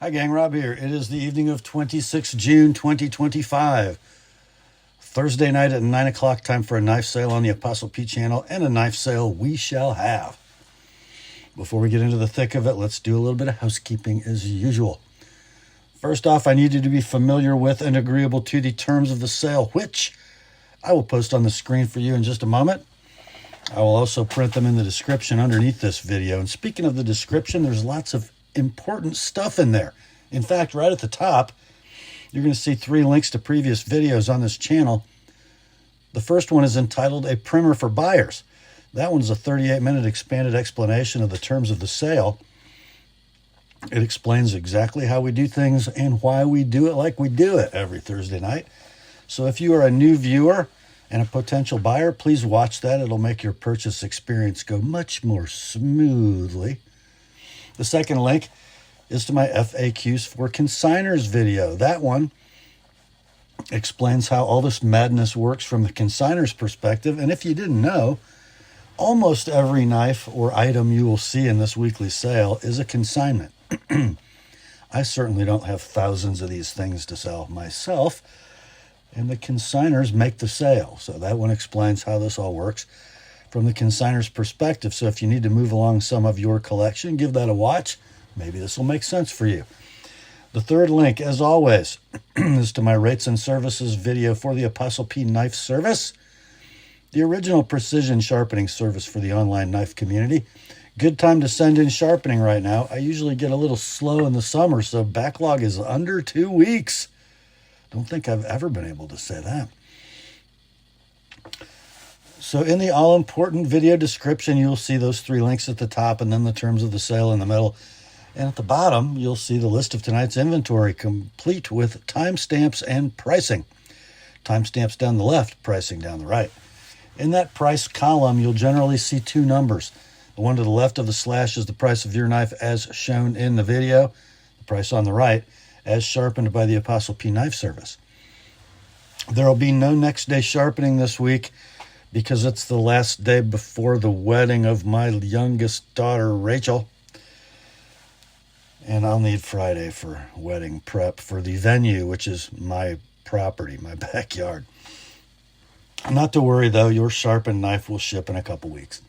Hi gang, Rob here. It is the evening of 26 June 2025. Thursday night at 9 o'clock, time for a knife sale on the Apostle P channel, and a knife sale we shall have. Before we get into the thick of it, let's do a little bit of housekeeping as usual. First off, I need you to be familiar with and agreeable to the terms of the sale, which I will post on the screen for you in just a moment. I will also print them in the description underneath this video. And speaking of the description, there's lots of important stuff in there. In fact, right at the top, you're going to see 3 links to previous videos on this channel. The first one is entitled A Primer for Buyers. That one's a 38-minute expanded explanation of the terms of the sale. It explains exactly how we do things and why we do it like we do it every Thursday night. So if you are a new viewer and a potential buyer, please watch that. It'll make your purchase experience go much more smoothly. The second link is to my FAQs for Consignors video. That one explains how all this madness works from the consignors perspective. And if you didn't know, almost every knife or item you will see in this weekly sale is a consignment. I certainly don't have thousands of these things to sell myself, and the consignors make the sale. So that one explains how this all works from the consignor's perspective. So if you need to move along some of your collection, give that a watch. Maybe this will make sense for you. The third link, as always, is to my rates and services video for the TheApostleP Knife Service, the original precision sharpening service for the online knife community. Good time to send in sharpening right now. I usually get a little slow in the summer, so backlog is under 2 weeks. Don't think I've ever been able to say that. So in the all-important video description, you'll see those 3 links at the top and then the terms of the sale in the middle. And at the bottom, you'll see the list of tonight's inventory, complete with timestamps and pricing. Timestamps down the left, pricing down the right. In that price column, you'll generally see 2 numbers. The one to the left of the slash is the price of your knife as shown in the video. The price on the right, as sharpened by the TheApostleP Knife Service. There will be no next day sharpening this week, because it's the last day before the wedding of my youngest daughter, Rachel. And I'll need Friday for wedding prep for the venue, which is my property, my backyard. Not to worry, though, your sharpened knife will ship in a couple weeks.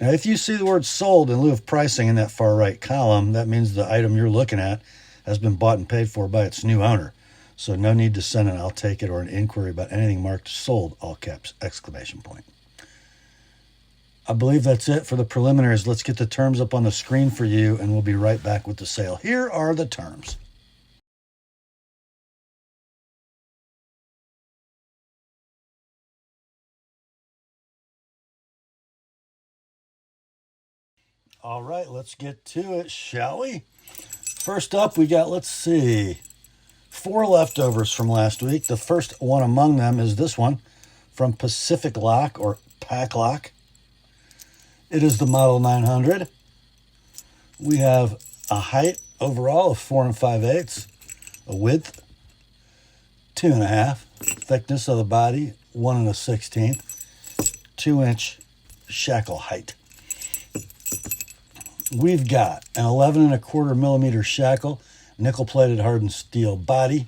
Now, if you see the word sold in lieu of pricing in that far right column, that means the item you're looking at has been bought and paid for by its new owner. So no need to send an "I'll take it" or an inquiry about anything marked sold, all caps, exclamation point. I believe that's it for the preliminaries. Let's get the terms up on the screen for you, and we'll be right back with the sale. Here are the terms. All right, let's get to it, shall we? First up, we got, let's see, 4 leftovers from last week. The first one among them is this one from Pacific Lock or Padlock. It is the Model 900. We have a height overall of 4 5/8, a width 2.5, thickness of the body 1 1/16, 2-inch shackle height. We've got an 11 1/4 millimeter shackle, nickel-plated hardened steel body,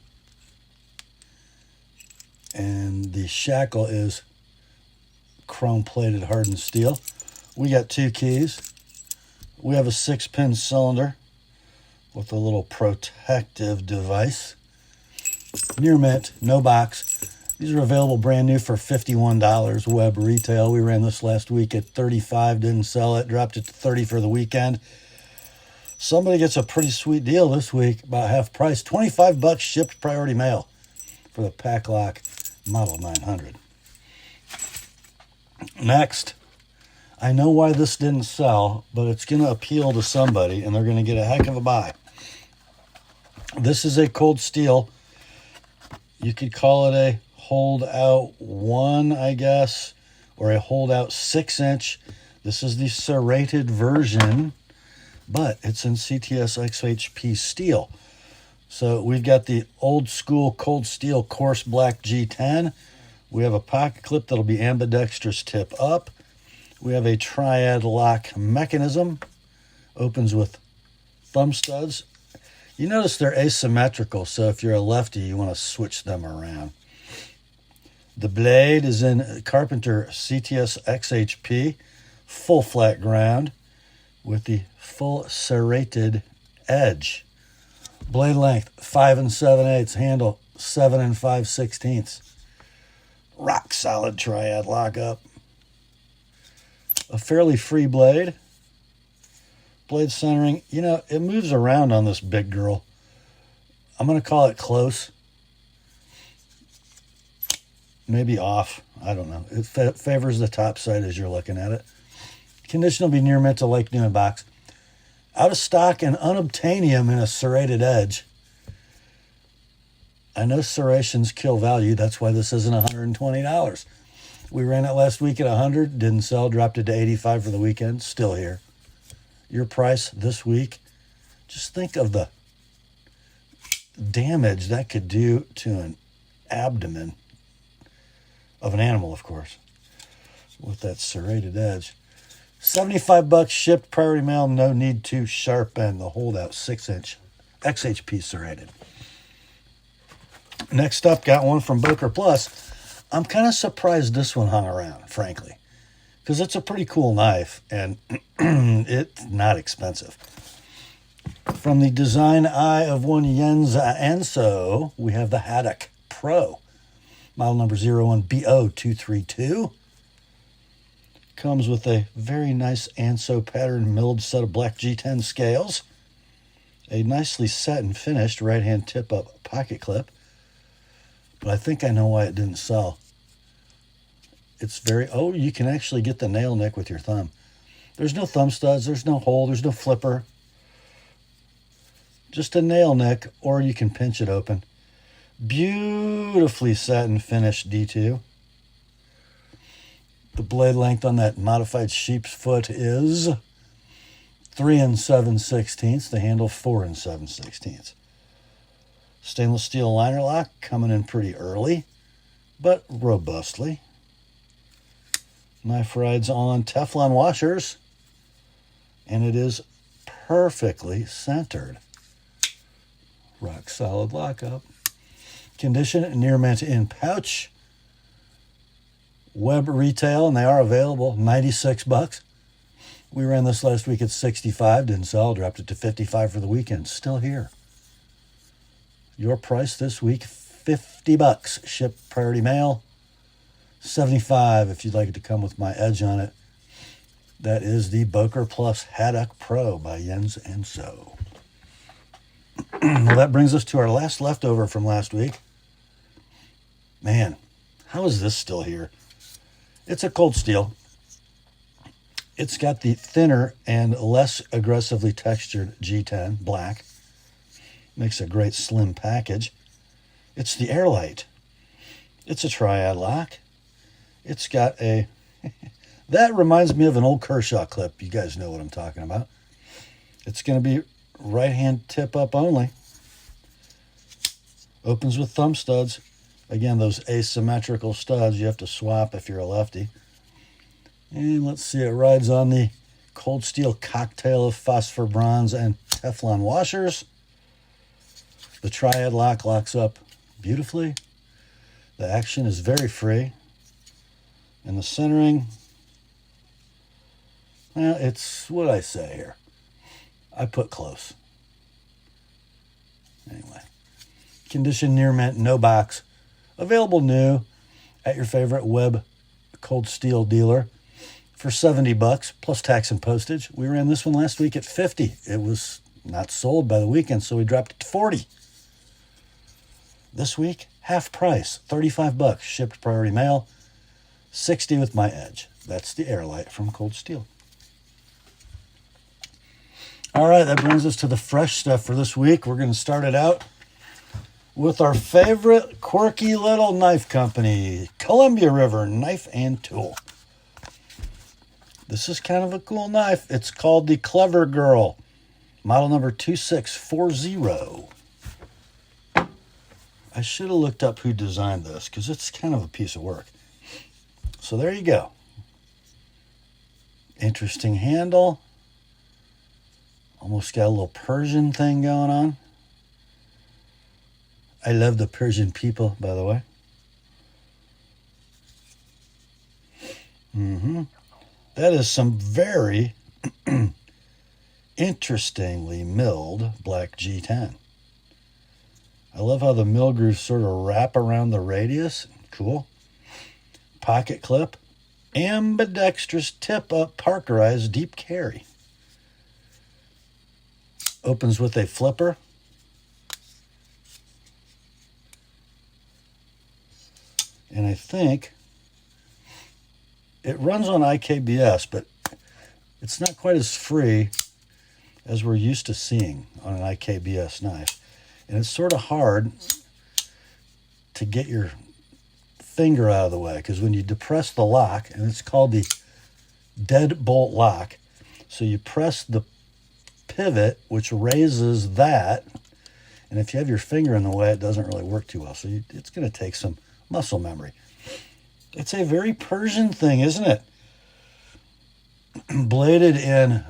and the shackle is chrome-plated hardened steel. We got 2 keys. We have a 6-pin cylinder with a little protective device. Near mint, no box. These are available brand new for $51 web retail. We ran this last week at $35, didn't sell it, dropped it to $30 for the weekend. Somebody gets a pretty sweet deal this week, about half price, $25 shipped priority mail for the Padlock Model 900. Next, I know why this didn't sell, but it's going to appeal to somebody, and they're going to get a heck of a buy. This is a cold steel. You could call it a hold out 1, I guess, or a hold out 6-inch. This is the serrated version, but it's in CTS XHP steel. So we've got the old school cold steel coarse black G10. We have a pocket clip that'll be ambidextrous tip up. We have a triad lock mechanism. Opens with thumb studs. You notice they're asymmetrical, so if you're a lefty, you want to switch them around. The blade is in Carpenter CTS XHP, full flat ground with the full serrated edge. Blade length 5 7/8, handle 7 5/16. Rock solid triad lockup. A fairly free blade. Blade centering, you know, it moves around on this big girl. I'm going to call it close. Maybe off. I don't know. It favors the top side as you're looking at it. Condition will be near mint to like new in box. Out of stock and unobtainium in a serrated edge. I know serrations kill value. That's why this isn't $120. We ran it last week at $100. Didn't sell. Dropped it to $85 for the weekend. Still here. Your price this week. Just think of the damage that could do to an abdomen of an animal, of course, with that serrated edge. $75 shipped, priority mail, no need to sharpen the holdout 6-inch XHP serrated. Next up, got one from Boker Plus. I'm kind of surprised this one hung around, frankly, because it's a pretty cool knife and it's not expensive. From the design eye of one Jens Anso, we have the Haddock Pro, model number 01BO232. Comes with a very nice Anso pattern milled set of black G10 scales, a nicely set and finished right-hand tip-up pocket clip, but I think I know why it didn't sell. It's very, oh, you can actually get the nail nick with your thumb. There's no thumb studs, there's no hole, there's no flipper. Just a nail nick, or you can pinch it open. Beautifully set and finished D2. The blade length on that modified sheep's foot is 3 7/16. The handle 4 7/16. Stainless steel liner lock coming in pretty early, but robustly. Knife rides on Teflon washers, and it is perfectly centered. Rock solid lockup. Condition near mint in pouch. Web retail, and they are available, $96. We ran this last week at $65, didn't sell, dropped it to $55 for the weekend. Still here. Your price this week, $50. Shipped priority mail, $75 if you'd like it to come with my edge on it. That is the Boker Plus Haddock Pro by Jens Anso. Well, that brings us to our last leftover from last week. Man, how is this still here? It's a cold steel. It's got the thinner and less aggressively textured G10 black. Makes a great slim package. It's the Lite. It's a triad lock. It's got a... that reminds me of an old Kershaw clip. You guys know what I'm talking about. It's going to be right-hand tip-up only. Opens with thumb studs. Again, those asymmetrical studs you have to swap if you're a lefty. And let's see, it rides on the cold steel cocktail of phosphor bronze and Teflon washers. The triad lock locks up beautifully. The action is very free. And the centering, well, it's what I say here. I put close. Anyway. Condition near mint, no box. Available new at your favorite web cold steel dealer for $70 plus tax and postage. We ran this one last week at $50. It was not sold by the weekend, so we dropped it to $40. This week, half price, $35. Shipped priority mail, $60 with my edge. That's the Lite from Cold Steel. All right, that brings us to the fresh stuff for this week. We're going to start it out with our favorite quirky little knife company, Columbia River Knife and Tool. This is kind of a cool knife. It's called the Clever Girl, model number 2640. I should have looked up who designed this because it's kind of a piece of work. So there you go. Interesting handle. Almost got a little Persian thing going on. I love the Persian people, by the way. That is some very interestingly milled black G10. I love how the mill grooves sort of wrap around the radius. Cool. Pocket clip. Ambidextrous tip-up parkerized deep carry. Opens with a flipper. And I think it runs on IKBS, but it's not quite as free as we're used to seeing on an IKBS knife. And it's sort of hard to get your finger out of the way, because when you depress the lock, and it's called the deadbolt lock, so you press the pivot, which raises that, and if you have your finger in the way, it doesn't really work too well. So it's going to take some muscle memory. It's a very Persian thing, isn't it? Bladed in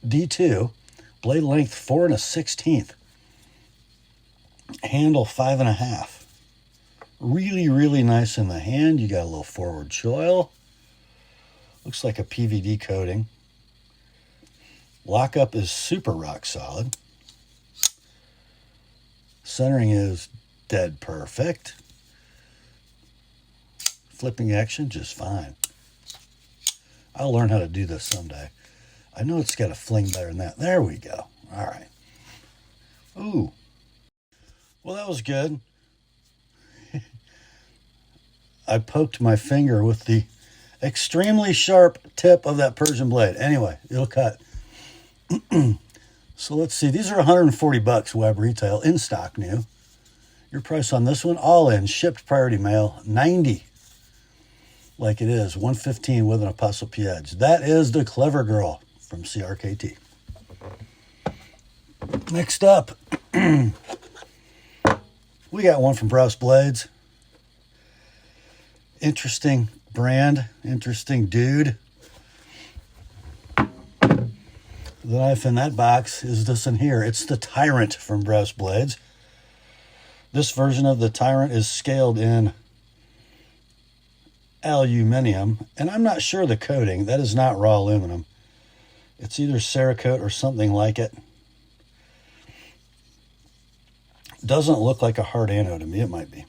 D2, blade length 4 1/16, handle 5 1/2. Really, really nice in the hand. You got a little forward choil. Looks like a PVD coating. Lockup is super rock solid. Centering is dead perfect. Flipping action, just fine. I'll learn how to do this someday. I know it's got a fling better than that. There we go. All right. Ooh. Well, that was good. I poked my finger with the extremely sharp tip of that Persian blade. Anyway, it'll cut. So let's see. These are 140 bucks web retail, in stock new. Your price on this one, all in, shipped priority mail, 90. Like it is, 115 with an ApostleP edge. That is the Clever Girl from CRKT. Next up, we got one from Brous Blades. Interesting brand, interesting dude. The knife in that box is this in here. It's the Tyrant from Brous Blades. This version of the Tyrant is scaled in aluminum, and I'm not sure the coating. That is not raw aluminum. It's either Cerakote or something like it. Doesn't look like a hard anode to me. It might be.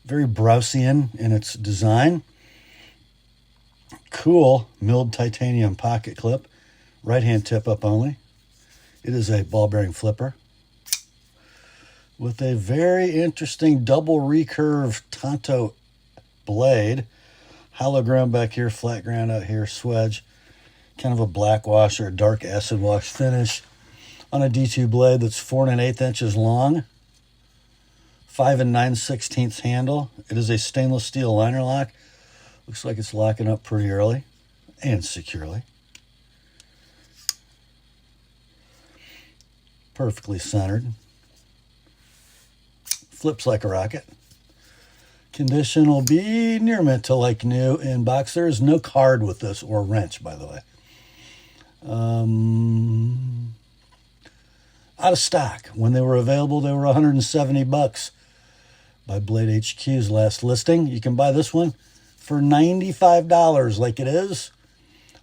Very Brousian in its design. Cool milled titanium pocket clip. Right hand tip up only. It is a ball bearing flipper with a very interesting double recurve Tanto blade. Hollow ground back here, flat ground out here, swedge. Kind of a black wash or a dark acid wash finish on a D2 blade that's 4 1/8 inches long. 5 9/16 handle. It is a stainless steel liner lock. Looks like it's locking up pretty early and securely. Perfectly centered. Flips like a rocket. Condition will be near mint to like new in box. There is no card with this or wrench, by the way. Out of stock. When they were available, they were 170 bucks. By Blade HQ's last listing. You can buy this one for $95 like it is.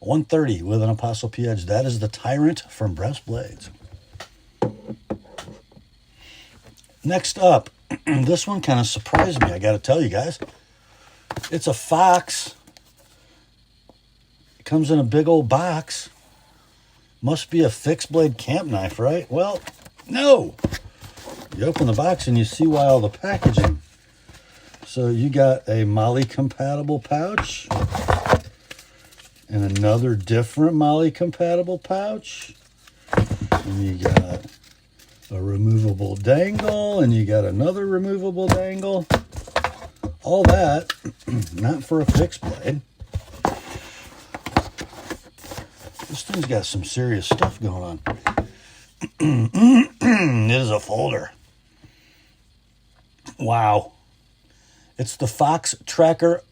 $130 with an ApostleP edge. That is the Tyrant from Brous Blades. Next up, this one kind of surprised me, I got to tell you guys. It's a Fox. It comes in a big old box. Must be a fixed blade camp knife, right? Well, no. You open the box and you see why all the packaging. So you got a Molly compatible pouch and another different Molly compatible pouch. And you got a removable dangle and you got another removable dangle. All that, not for a fixed blade. This thing's got some serious stuff going on. It is a folder. Wow. It's the Fox Tracker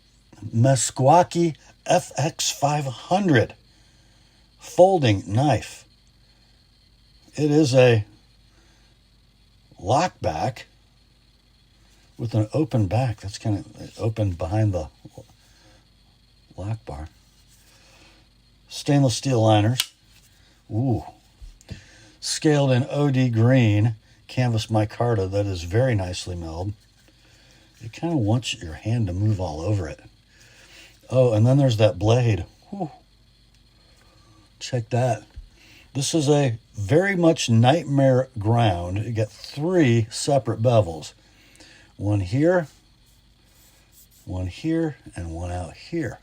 Meskwaki FX500 folding knife. It is a lock back with an open back. That's kind of open behind the lock bar. Stainless steel liners. Ooh. Scaled in OD green canvas micarta that is very nicely milled. It kind of wants your hand to move all over it. Oh, and then there's that blade. Whew. Check that. This is a very much nightmare ground. You get 3 separate bevels. One here, and one out here.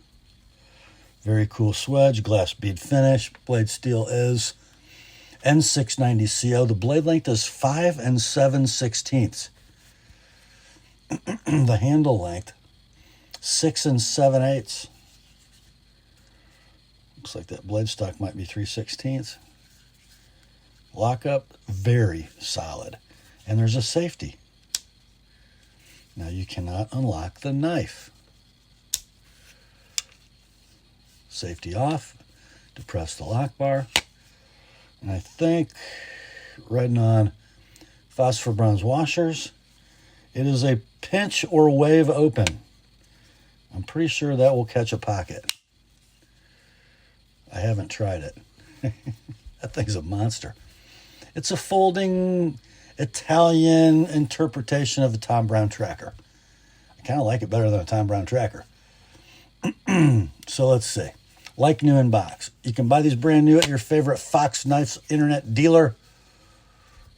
Very cool swedge, glass bead finish. Blade steel is N690 CO. The blade length is 5 7/16. The handle length, 6 7/8. Looks like that blade stock might be 3/16. Lockup, very solid. And there's a safety. Now you cannot unlock the knife. Safety off, depress the lock bar. And I think riding on phosphor bronze washers, it is a pinch or wave open. I'm pretty sure that will catch a pocket. I haven't tried it. That thing's a monster. It's a folding Italian interpretation of the Tom Brown tracker. I kind of like it better than a Tom Brown tracker. So let's see. Like new in box. You can buy these brand new at your favorite Fox Knives internet dealer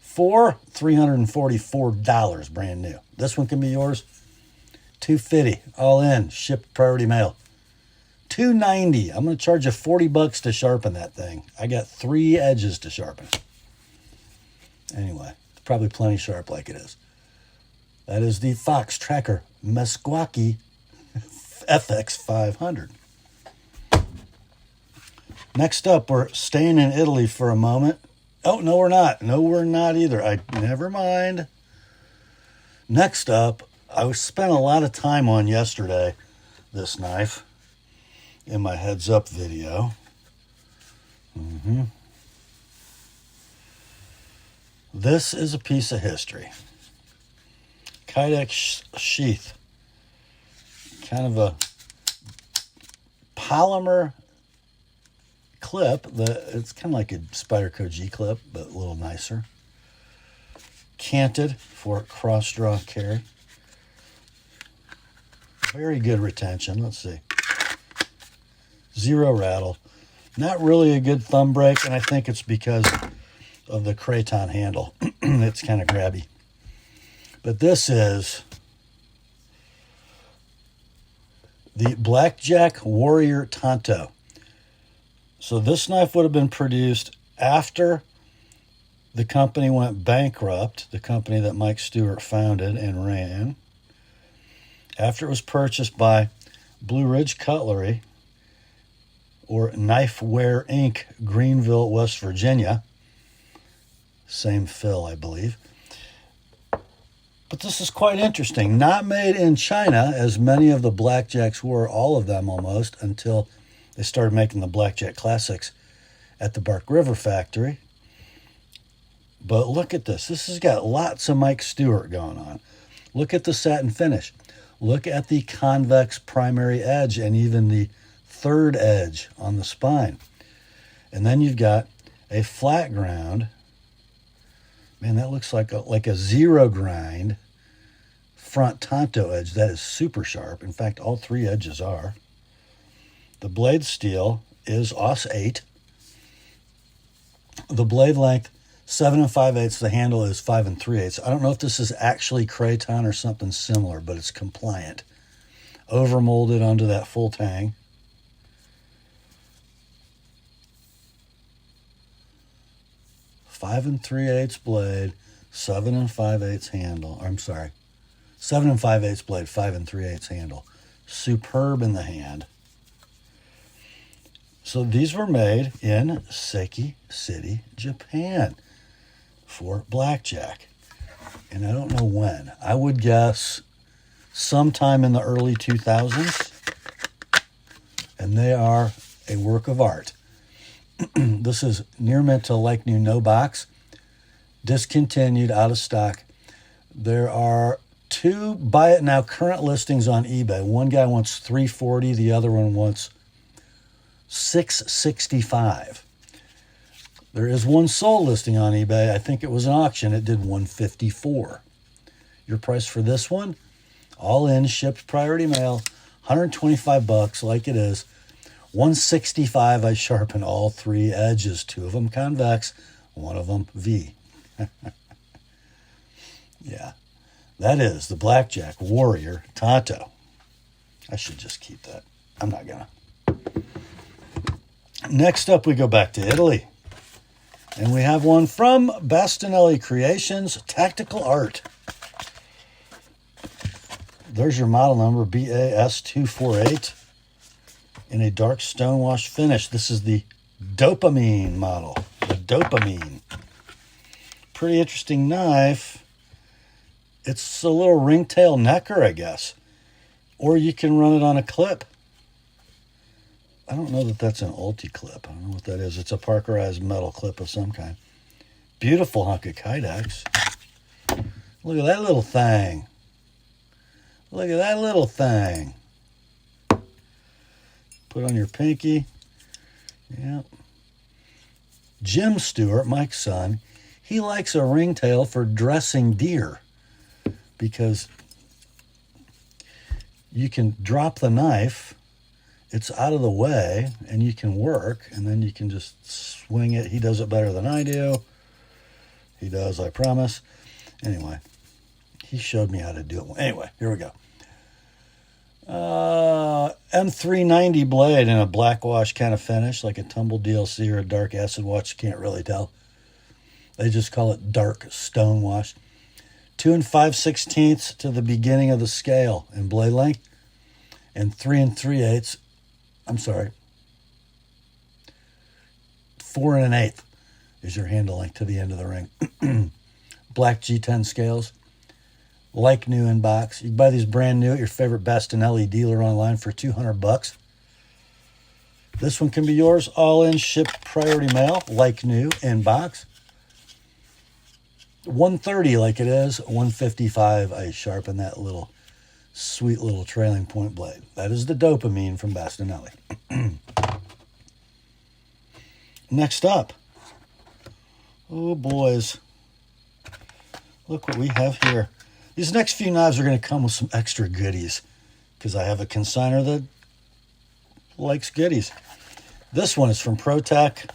for $344 brand new. This one can be yours. $250 all in, shipped priority mail. $290. I'm going to charge you $40 to sharpen that thing. I got 3 edges to sharpen. Anyway, it's probably plenty sharp like it is. That is the Fox Tracker Meskwaki FX500. Next up, we're staying in Italy for a moment. Oh, no, we're not. No, we're not either. Never mind. Next up, I spent a lot of time on yesterday this knife in my heads up video. This is a piece of history. Kydex sheath. Kind of a polymer clip. It's kind of like a Spyderco G clip, but a little nicer. Canted for cross draw carry. Very good retention. Let's see. 0 rattle. Not really a good thumb break, and I think it's because of the craton handle. It's kind of grabby. But this is the Blackjack Warrior Tanto. So this knife would have been produced after the company went bankrupt, the company that Mike Stewart founded and ran. After it was purchased by Blue Ridge Cutlery, or Knifeware Inc., Greenville, West Virginia. Same fill, I believe. But this is quite interesting. Not made in China, as many of the Blackjacks were, all of them almost, until they started making the Blackjack Classics at the Bark River factory. But look at this. This has got lots of Mike Stewart going on. Look at the satin finish. Look at the convex primary edge and even the third edge on the spine. And then you've got a flat ground. Man, that looks like a 0 grind front Tanto edge. That is super sharp. In fact, all 3 edges are. The blade steel is Aus 8. The blade length, 7 5/8. The handle is 5 3/8. I don't know if this is actually craton or something similar, but it's compliant. Overmolded onto that full tang. Five 3/8 blade, 7 5/8 handle. I'm sorry, 7 5/8 blade, 5 3/8 handle. Superb in the hand. So these were made in Seki City, Japan for Blackjack. And I don't know when. I would guess sometime in the early 2000s. And they are a work of art. This is near mint to like new, no box. Discontinued, out of stock, There are 2 buy it now current listings on eBay. One guy wants $340, the other one wants $665. There is one sold listing on eBay. I think it was an auction. It did $154. Your price for this one, all in, shipped priority mail, $125 like it is. $165. I sharpen all 3 edges. 2 of them convex, 1 of them V. Yeah, that is the Blackjack Warrior Tanto. I should just keep that. I'm not gonna. Next up, we go back to Italy. And we have one from Bastinelli Creations, Tactical Art. There's your model number, BAS248, in a dark stonewash finish. This is the Dopamine model, the Dopamine. Pretty interesting knife. It's a little ringtail necker, I guess. Or you can run it on a clip. I don't know that that's an ulti-clip. I don't know what that is. It's a parkerized metal clip of some kind. Beautiful hunk of Kydex. Look at that little thing. Look at that little thing. Put on your pinky. Yeah. Jim Stewart, Mike's son, he likes a ringtail for dressing deer because you can drop the knife, it's out of the way, and you can work, and then you can just swing it. He does it better than I do. He does, I promise. Anyway, he showed me how to do it. Anyway, here we go. M390 blade in a black wash kind of finish, like a tumble DLC or a dark acid wash. Can't really tell. They just call it dark stone wash. 2 5/16 to the beginning of the scale in blade length, and 3 3/8. I'm sorry. 4 1/8 is your handle length to the end of the ring. Black G10 scales, like new in box. You can buy these brand new at your favorite Bastinelli dealer online for $200. This one can be yours, all in, shipped priority mail, like new in box. $130 like it is, $155. I sharpen that little sweet little trailing point blade. That is the Dopamine from Bastinelli. Next up, oh boys, look what we have here. These next few knives are going to come with some extra goodies because I have a consignor that likes goodies. This one is from Protech.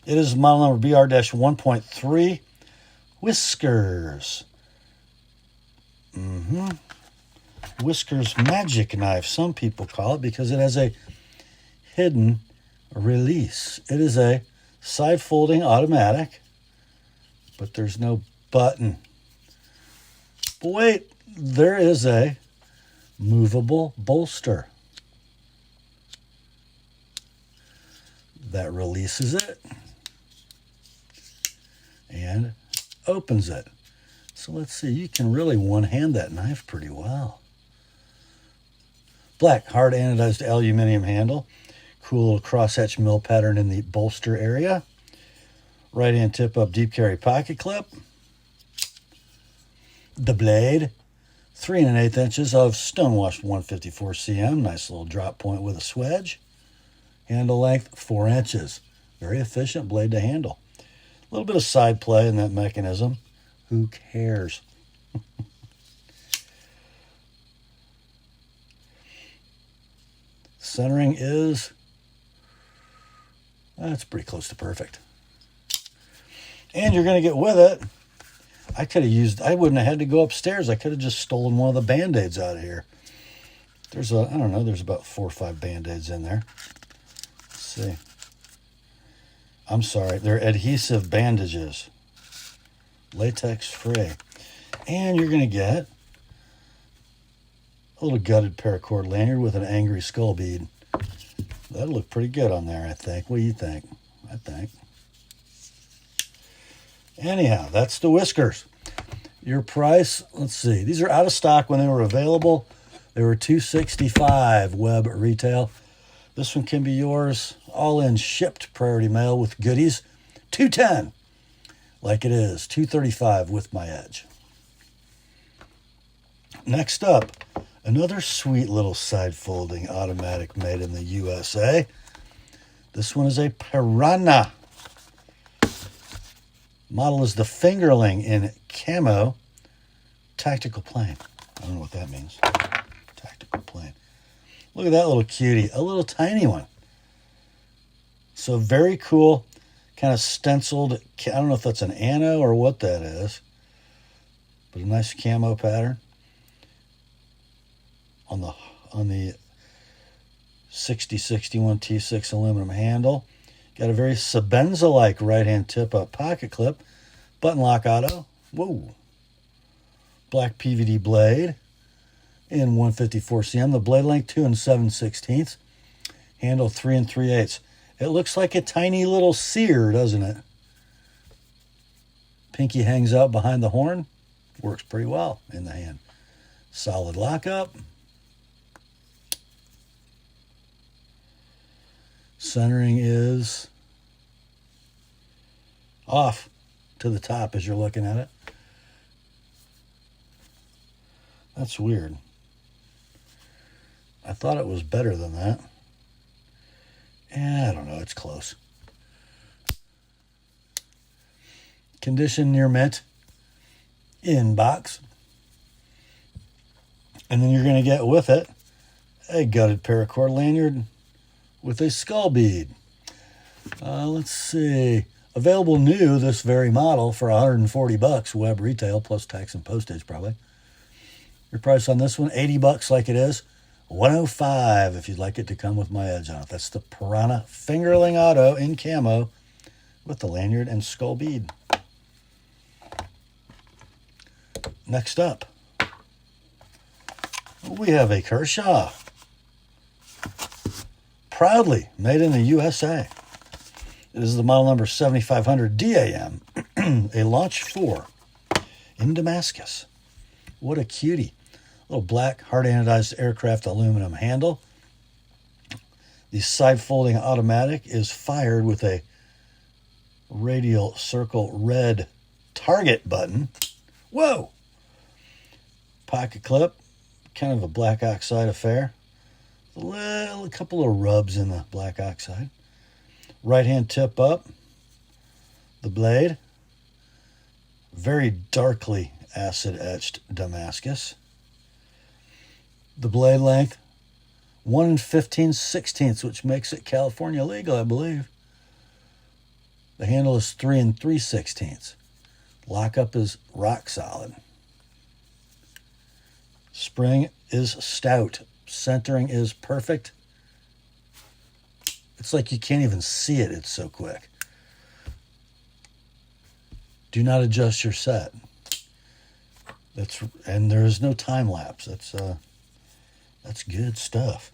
It is model number BR-1.3, Whiskers. Whiskers magic knife, some people call it, because it has a hidden release. It is a side-folding automatic, but there's no button. But wait, there is a movable bolster that releases it and opens it. So let's see, you can really one-hand that knife pretty well. Black, hard anodized aluminum handle. Cool little crosshatch mill pattern in the bolster area. Right-hand tip-up deep carry pocket clip. The blade, 3 1/8 inches of stonewashed 154 cm. Nice little drop point with a swedge. Handle length, 4 inches. Very efficient blade to handle. A little bit of side play in that mechanism. Who cares? Centering is, that's pretty close to perfect. And you're going to get with it, I wouldn't have had to go upstairs. I could have just stolen one of the Band-Aids out of here. There's there's about 4 or 5 Band-Aids in there. Let's see. I'm sorry, they're adhesive bandages. Latex free. And you're going to get a little gutted paracord lanyard with an angry skull bead. That'll look pretty good on there, I think. What do you think? I think. Anyhow, that's the Whiskers. Your price, let's see. These are out of stock when they were available. They were $265 web retail. This one can be yours, all in, shipped priority mail with goodies. $210. like it is, $235 with my edge. Next up, another sweet little side folding automatic made in the USA. This one is a Piranha. Model is the Fingerling in Camo Tactical Plane. I don't know what that means. Tactical Plane. Look at that little cutie, a little tiny one. So very cool, kind of stenciled. I don't know if that's an anno or what that is, but a nice camo pattern on the 6061 T6 aluminum handle. Got a very Sebenza-like right-hand tip-up pocket clip. Button lock auto. Whoa. Black PVD blade in 154 cm. The blade length 2 7/16. Handle 3 3/8. It looks like a tiny little Serr, doesn't it? Pinky hangs out behind the horn. Works pretty well in the hand. Solid lockup. Centering is off to the top as you're looking at it. That's weird. I thought it was better than that. I don't know. It's close. Condition near mint. In box. And then you're going to get with it a gutted paracord lanyard with a skull bead. Let's see. Available new, this very model, for $140 web retail, plus tax and postage probably. Your price on this one, $80 like it is. $105 if you'd like it to come with my edge on it. That's the Piranha Fingerling Auto in camo with the lanyard and skull bead. Next up, we have a Kershaw. Proudly made in the USA. It is the model number 7500 DAM, a Launch 4 in Damascus. What a cutie. Little black hard anodized aircraft aluminum handle. The side folding automatic is fired with a radial circle red target button. Whoa! Pocket clip, kind of a black oxide affair. A couple of rubs in the black oxide. Right hand tip up. The blade. Very darkly acid etched Damascus. The blade length 1 15/16, which makes it California legal, I believe. The handle is 3 3/16. Lockup is rock solid. Spring is stout. Centering is perfect. It's like you can't even see it. It's so quick. Do not adjust your set. And there is no time lapse. That's good stuff.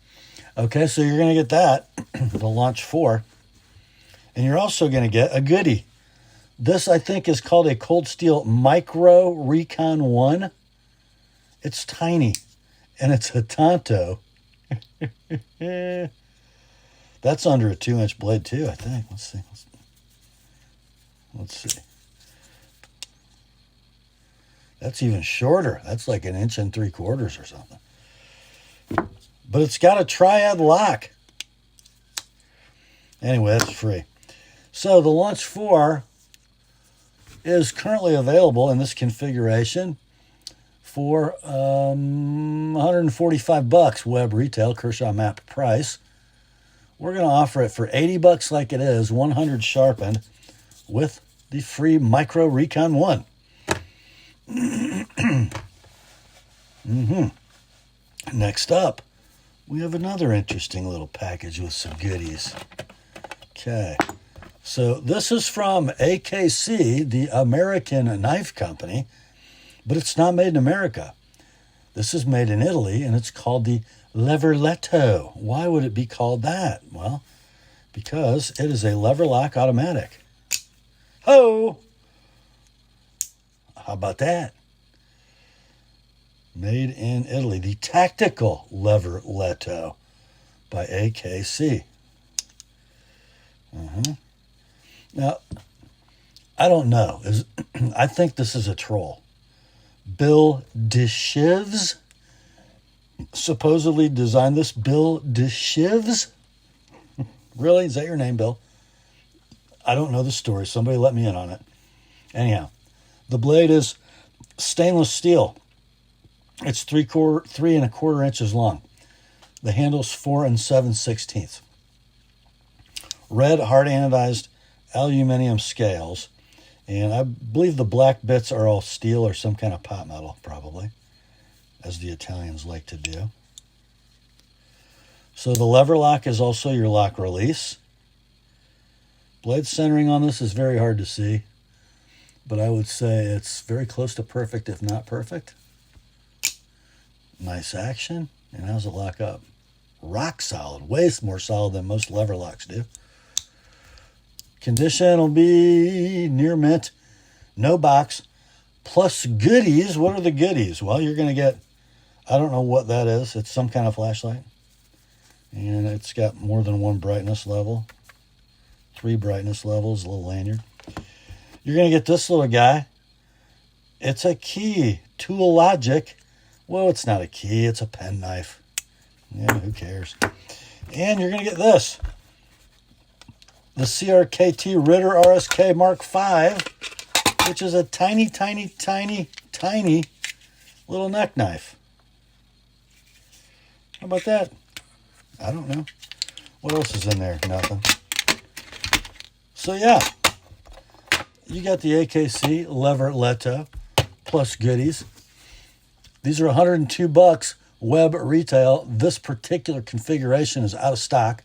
Okay, so you're going to get that, the Launch 4. And you're also going to get a goodie. This, I think, is called a Cold Steel Micro Recon 1. It's tiny, and it's a Tanto. That's under a 2-inch blade, too, I think. Let's see. That's even shorter. That's like 1 3/4 or something. But it's got a triad lock. Anyway, that's free. So the Launch 4 is currently available in this configuration for $145 web retail, Kershaw map price. We're going to offer it for $80 like it is, 100 sharpened, with the free Micro Recon 1. Next up, we have another interesting little package with some goodies. Okay, so this is from AKC, the American Knife Company, but it's not made in America. This is made in Italy, and it's called the Leverletto. Why would it be called that? Well, because it is a lever lock automatic. Ho! How about that? Made in Italy. The Tactical Leverletto by AKC. Now, I don't know. I think this is a troll. Bill DeShivs supposedly designed this. Bill DeShivs? Really? Is that your name, Bill? I don't know the story. Somebody let me in on it. Anyhow, the blade is stainless steel. It's 3.25 inches long. The handle's 4 7/16. Red hard anodized aluminum scales. And I believe the black bits are all steel or some kind of pot metal, probably, as the Italians like to do. So the lever lock is also your lock release. Blade centering on this is very hard to see, but I would say it's very close to perfect, if not perfect. Nice action. And how's it lock up? Rock solid. Way more solid than most lever locks do. Condition will be near mint. No box. Plus goodies. What are the goodies? Well, you're going to get, I don't know what that is. It's some kind of flashlight. And it's got more than one brightness level. 3 brightness levels, a little lanyard. You're going to get this little guy. It's a key. Tool logic. Well, it's not a key. It's a penknife. Yeah, who cares? And you're going to get this. The CRKT Ritter RSK Mark V, which is a tiny, tiny, tiny, tiny little neck knife. How about that? I don't know. What else is in there? Nothing. So yeah, you got the AKC Leverletto plus goodies. These are $102 web retail. This particular configuration is out of stock.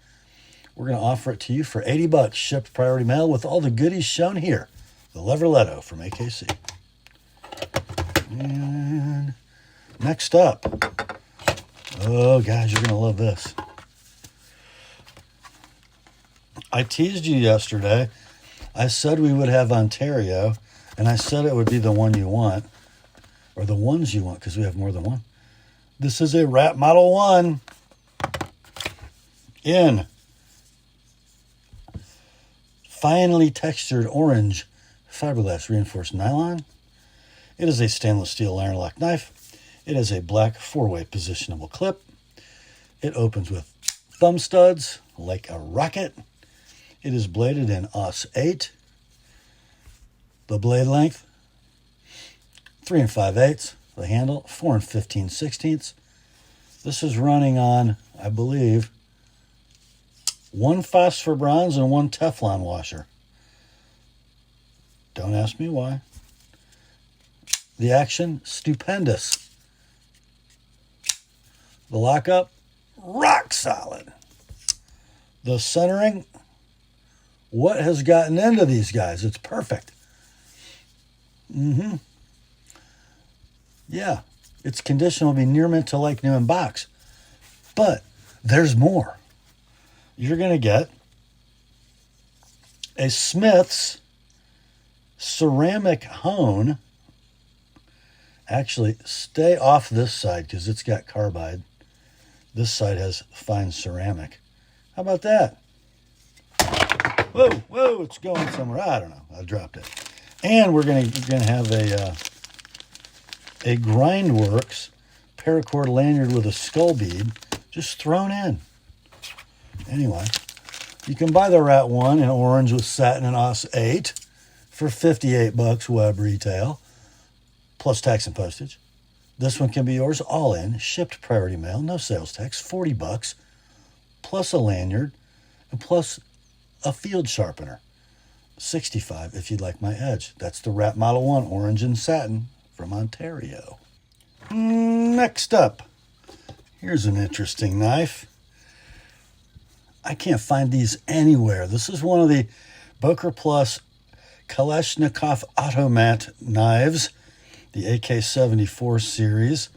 We're going to offer it to you for $80, shipped priority mail with all the goodies shown here. The Leverletto from AKC. And next up, oh guys, you're going to love this. I teased you yesterday. I said we would have Ontario, and I said it would be the one you want, or the ones you want, because we have more than one. This is a Rat Model 1 in finely textured orange fiberglass reinforced nylon. It is a stainless steel iron lock knife. It is a black 4-way positionable clip. It opens with thumb studs like a rocket. It is bladed in Aus 8. The blade length, 3 5/8. The handle, 4 15/16. This is running on, I believe, 1 phosphor bronze and 1 Teflon washer. Don't ask me why. The action, stupendous. The lockup, rock solid. The centering, what has gotten into these guys? It's perfect. Yeah, its condition will be near mint to like new in box. But there's more. You're going to get a Smith's ceramic hone. Actually, stay off this side because it's got carbide. This side has fine ceramic. How about that? Whoa, it's going somewhere. I don't know. I dropped it. And we're going to have a Grindworks paracord lanyard with a skull bead just thrown in. Anyway, you can buy the Rat 1 in orange with satin and Aus 8 for $58 web retail, plus tax and postage. This one can be yours all in, shipped priority mail, no sales tax, $40, plus a lanyard, and plus a field sharpener. $65 if you'd like my edge. That's the Rat Model 1 orange and satin from Ontario. Next up, here's an interesting knife. I can't find these anywhere. This is one of the Boker Plus Kalashnikov Automat knives, the AK-74 series.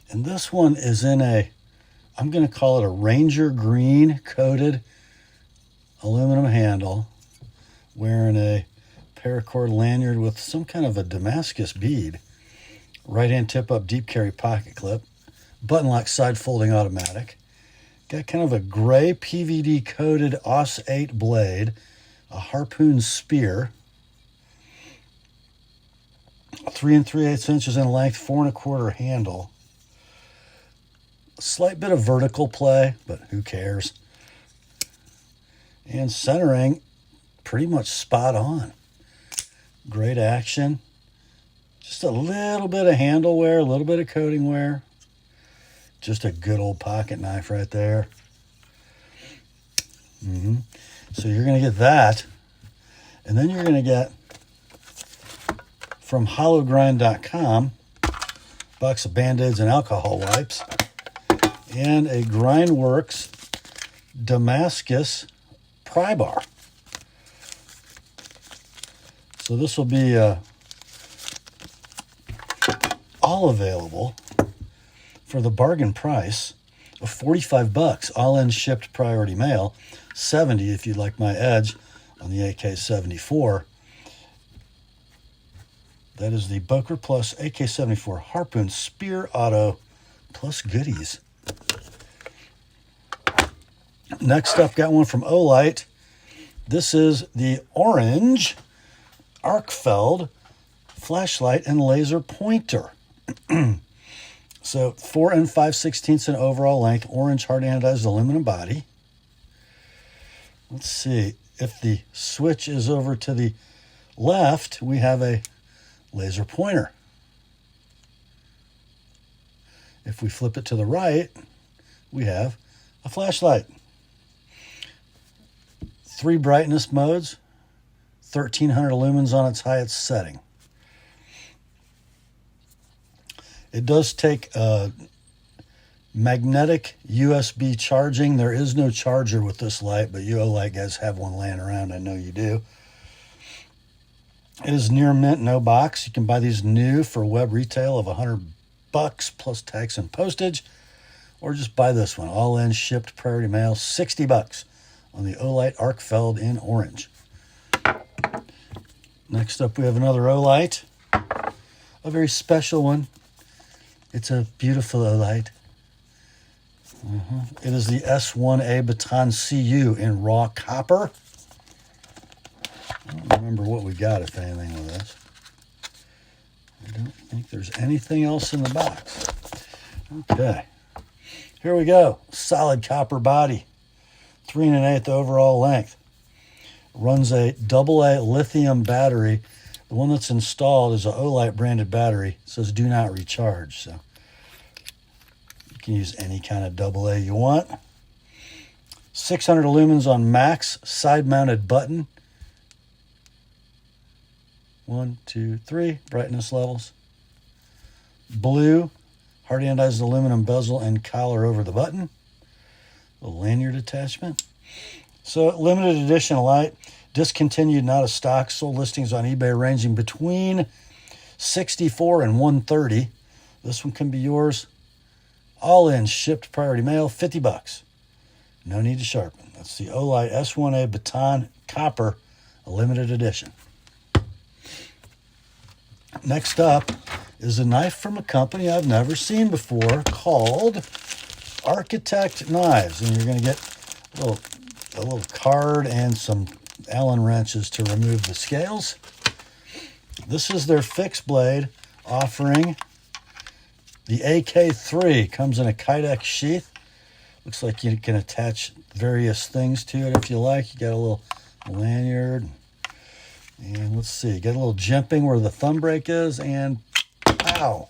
And this one is in I'm going to call it a Ranger green coated aluminum handle, wearing a paracord lanyard with some kind of a Damascus bead, right hand tip up deep carry pocket clip, button lock side folding automatic, got kind of a gray PVD coated Aus 8 blade, a harpoon spear, 3 3/8 inches in length, 4 1/4 handle. A slight bit of vertical play, but who cares? And centering, pretty much spot on. Great action. Just a little bit of handle wear, a little bit of coating wear. Just a good old pocket knife right there. So you're going to get that. And then you're going to get, from hollowgrind.com, a box of Band-Aids and alcohol wipes. And a Grindworks Damascus pry bar. So this will be all available for the bargain price of $45, all in shipped priority mail, $70 if you'd like my edge on the AK-74. That is the Boker Plus AK-74 Harpoon Spear Auto plus goodies. Next up, got one from Lite. This is the orange Arkfeld flashlight and laser pointer. So 4 5/16 in overall length, orange hard anodized aluminum body. Let's see, if the switch is over to the left, we have a laser pointer. If we flip it to the right, we have a flashlight. 3 brightness modes, 1300 lumens on its highest setting. It does take magnetic USB charging. There is no charger with this light, but you Lite guys have one laying around. I know you do. It is near mint, no box. You can buy these new for web retail of $100 plus tax and postage, or just buy this one, all in shipped priority mail, $60 on the Lite Arkfeld in orange. Next up, we have another Lite, a very special one. It's a beautiful Lite. It is the S1A Baton CU in raw copper. I don't remember what we got, if anything, with this. I don't think there's anything else in the box. Okay. Here we go. Solid copper body. 3 1/8 overall length. Runs a AA lithium battery. The one that's installed is a Lite branded battery. It says do not recharge. So you can use any kind of AA you want. 600 lumens on max side mounted button. 1, 2, 3 brightness levels. Blue hard anodized aluminum bezel and collar over the button. A lanyard attachment. So limited edition Lite, discontinued, not a stock. Sold listings on eBay ranging between $64 and $130. This one can be yours. All in shipped priority mail, $50. No need to sharpen. That's the Lite S1A Baton Copper, a limited edition. Next up is a knife from a company I've never seen before called Architect Knives. And you're going to get a little card and some Allen wrenches to remove the scales. This is their fixed blade offering. The AK3 comes in a Kydex sheath. Looks like you can attach various things to it if you like. You got a little lanyard. And let's see, got a little jimping where the thumb brake is, and pow!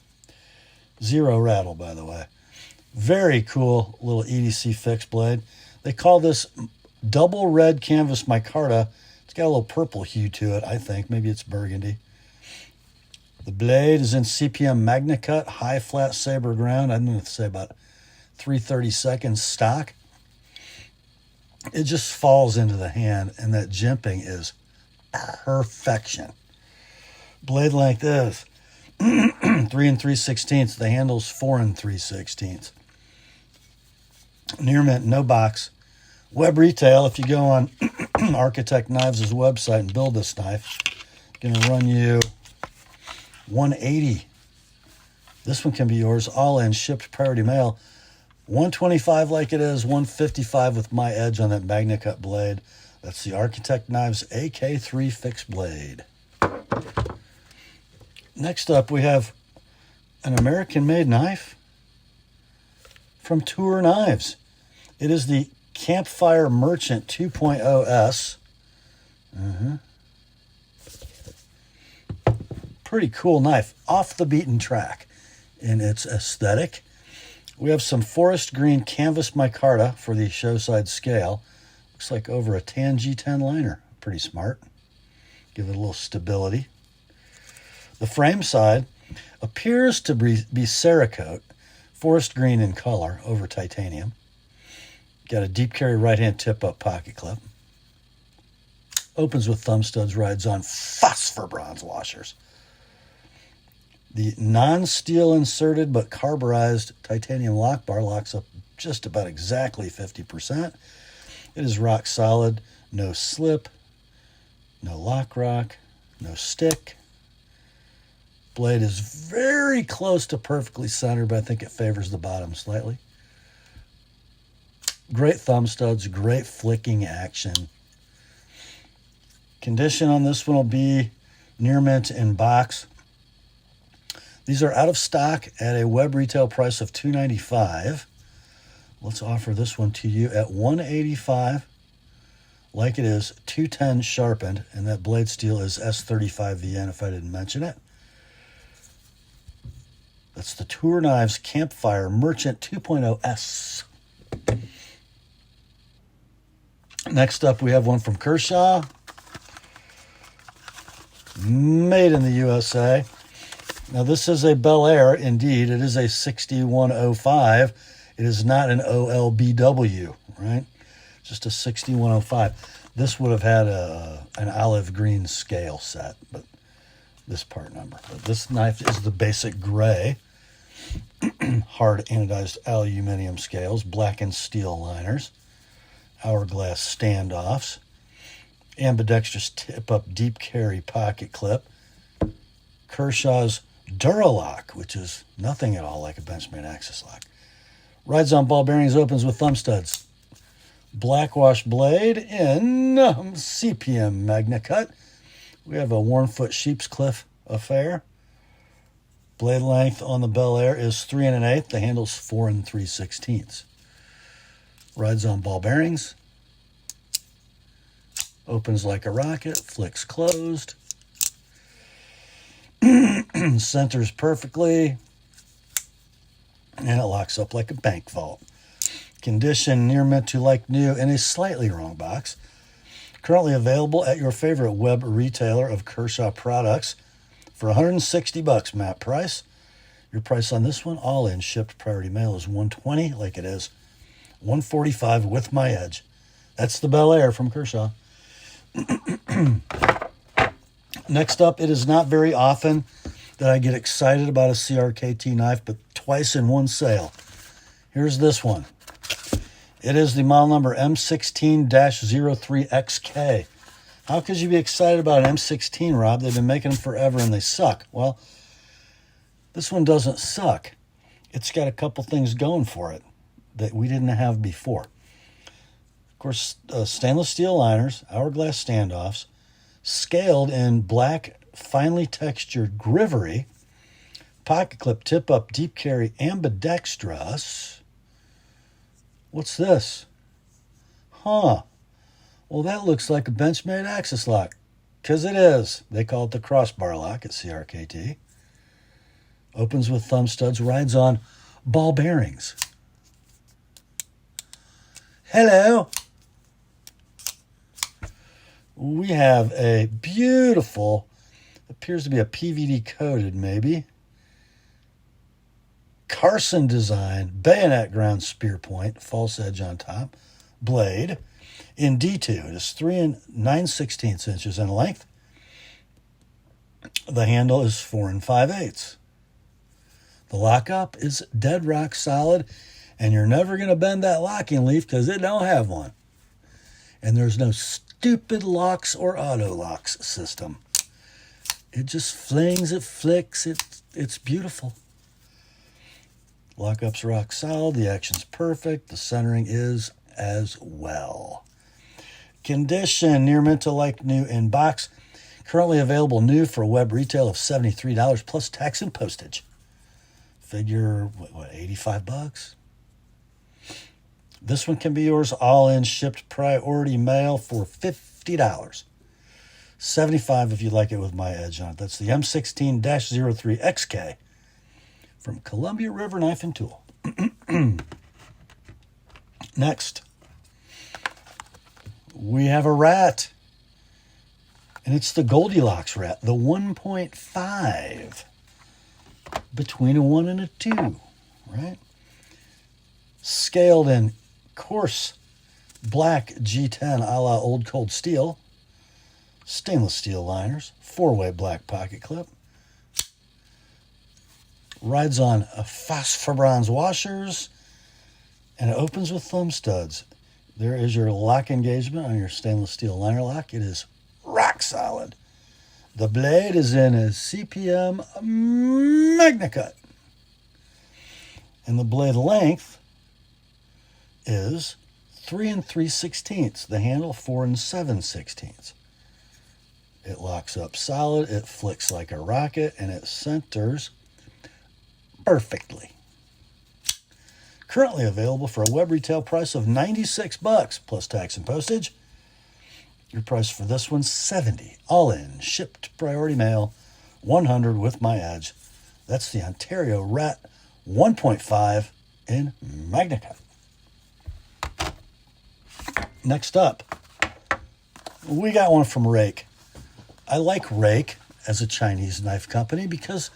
Zero rattle, by the way. Very cool little EDC fixed blade. They call this double red canvas micarta. It's got a little purple hue to it, I think. Maybe it's burgundy. The blade is in CPM MagnaCut, high flat saber ground. I'm going to say about 3/32 stock. It just falls into the hand, and that jimping is perfection. Blade length is 3 3/16. The handle's 4 3/16. Near mint, no box. Web retail, if you go on Architect Knives' website and build this knife, it's going to run you $180. This one can be yours, all in shipped priority mail. $125 like it is, $155 with my edge on that MagnaCut blade. That's the Architect Knives AK3 fixed blade. Next up, we have an American-made knife from Tour Knives. It is the Campfire Merchant 2.0S. Pretty cool knife, off the beaten track in its aesthetic. We have some forest green canvas micarta for the show-side scale. Looks like over a tan G10 liner. Pretty smart. Give it a little stability. The frame side appears to be Cerakote, forest green in color, over titanium. Got a deep carry right-hand tip-up pocket clip. Opens with thumb studs, rides on phosphor bronze washers. The non-steel inserted but carburized titanium lock bar locks up just about exactly 50%. It is rock solid, no slip, no lock rock, no stick. Blade is very close to perfectly centered, but I think it favors the bottom slightly. Great thumb studs, great flicking action. Condition on this one will be near mint in box. These are out of stock at a web retail price of $295. Let's offer this one to you at $185. Like it is, $210 sharpened, and that blade steel is S35VN if I didn't mention it. That's the Tour Knives Campfire Merchant 2.0S. Next up, we have one from Kershaw. Made in the USA. Now, this is a Bel Air, indeed. It is a 6105. It is not an OLBW, right? Just a 6105. This would have had an olive green scale set, but this part number. But this knife is the basic gray, hard anodized aluminum scales, blackened steel liners, hourglass standoffs, ambidextrous tip-up deep carry pocket clip, Kershaw's Duralock, which is nothing at all like a Benchmade axis lock. Rides on ball bearings, opens with thumb studs. Blackwash blade in CPM Magna Cut. We have a worn foot sheep's cliff affair. Blade length on the Bel Air is 3 1/8. The handle's 4 3/16. Rides on ball bearings. Opens like a rocket, flicks closed. Centers perfectly. And it locks up like a bank vault. Condition near mint to like new in a slightly wrong box. Currently available at your favorite web retailer of Kershaw products for $160 MAP price. Your price on this one, all in shipped priority mail, is $120, like it is $145 with my edge. That's the Bel Air from Kershaw. Next up, it is not very often that I get excited about a CRKT knife, but twice in one sale. Here's this one. It is the model number M16-03XK. How could you be excited about an M16, Rob? They've been making them forever and they suck. Well, this one doesn't suck. It's got a couple things going for it that we didn't have before. Of course, stainless steel liners, hourglass standoffs, scaled in black, finely textured grivery, pocket clip, tip-up, deep carry, ambidextrous. What's this? Huh. Well, that looks like a Benchmade axis lock, because it is. They call it the crossbar lock at CRKT. Opens with thumb studs, rides on ball bearings. Hello. We have a beautiful, appears to be a PVD coated maybe, Carson design, bayonet ground spear point, false edge on top, blade in D2. It is 3 9/16 inches in length. The handle is 4 5/8. The lockup is dead rock solid, and you're never going to bend that locking leaf because it don't have one. And there's no stupid locks or auto locks system. It just flings, it flicks, it's beautiful. Lockup's rock solid, the action's perfect, the centering is as well. Condition near mint to like new in box. Currently available new for a web retail of $73 plus tax and postage. Figure, what, 85 bucks? This one can be yours all in, shipped priority mail for $50. $75 if you like it with my edge on it. That's the M16-03XK from Columbia River Knife and Tool. Next, we have a rat. And it's the Goldilocks rat, the 1.5. Between a 1 and a 2, right? Scaled in coarse black G10 a la old cold steel. Stainless steel liners, 4-way black pocket clip. Rides on a phosphor bronze washers, and it opens with thumb studs. There is your lock engagement on your stainless steel liner lock. It is rock solid. The blade is in a CPM MagnaCut. And the blade length is 3 3/16. The handle 4 7/16. It locks up solid, it flicks like a rocket, and it centers perfectly. Currently available for a web retail price of $96 plus tax and postage. Your price for this one, $70, all in, shipped priority mail, $100 with my edge. That's the Ontario Rat 1.5 in MagnaCut. Next up, we got one from Rake. I like Rake as a Chinese knife company because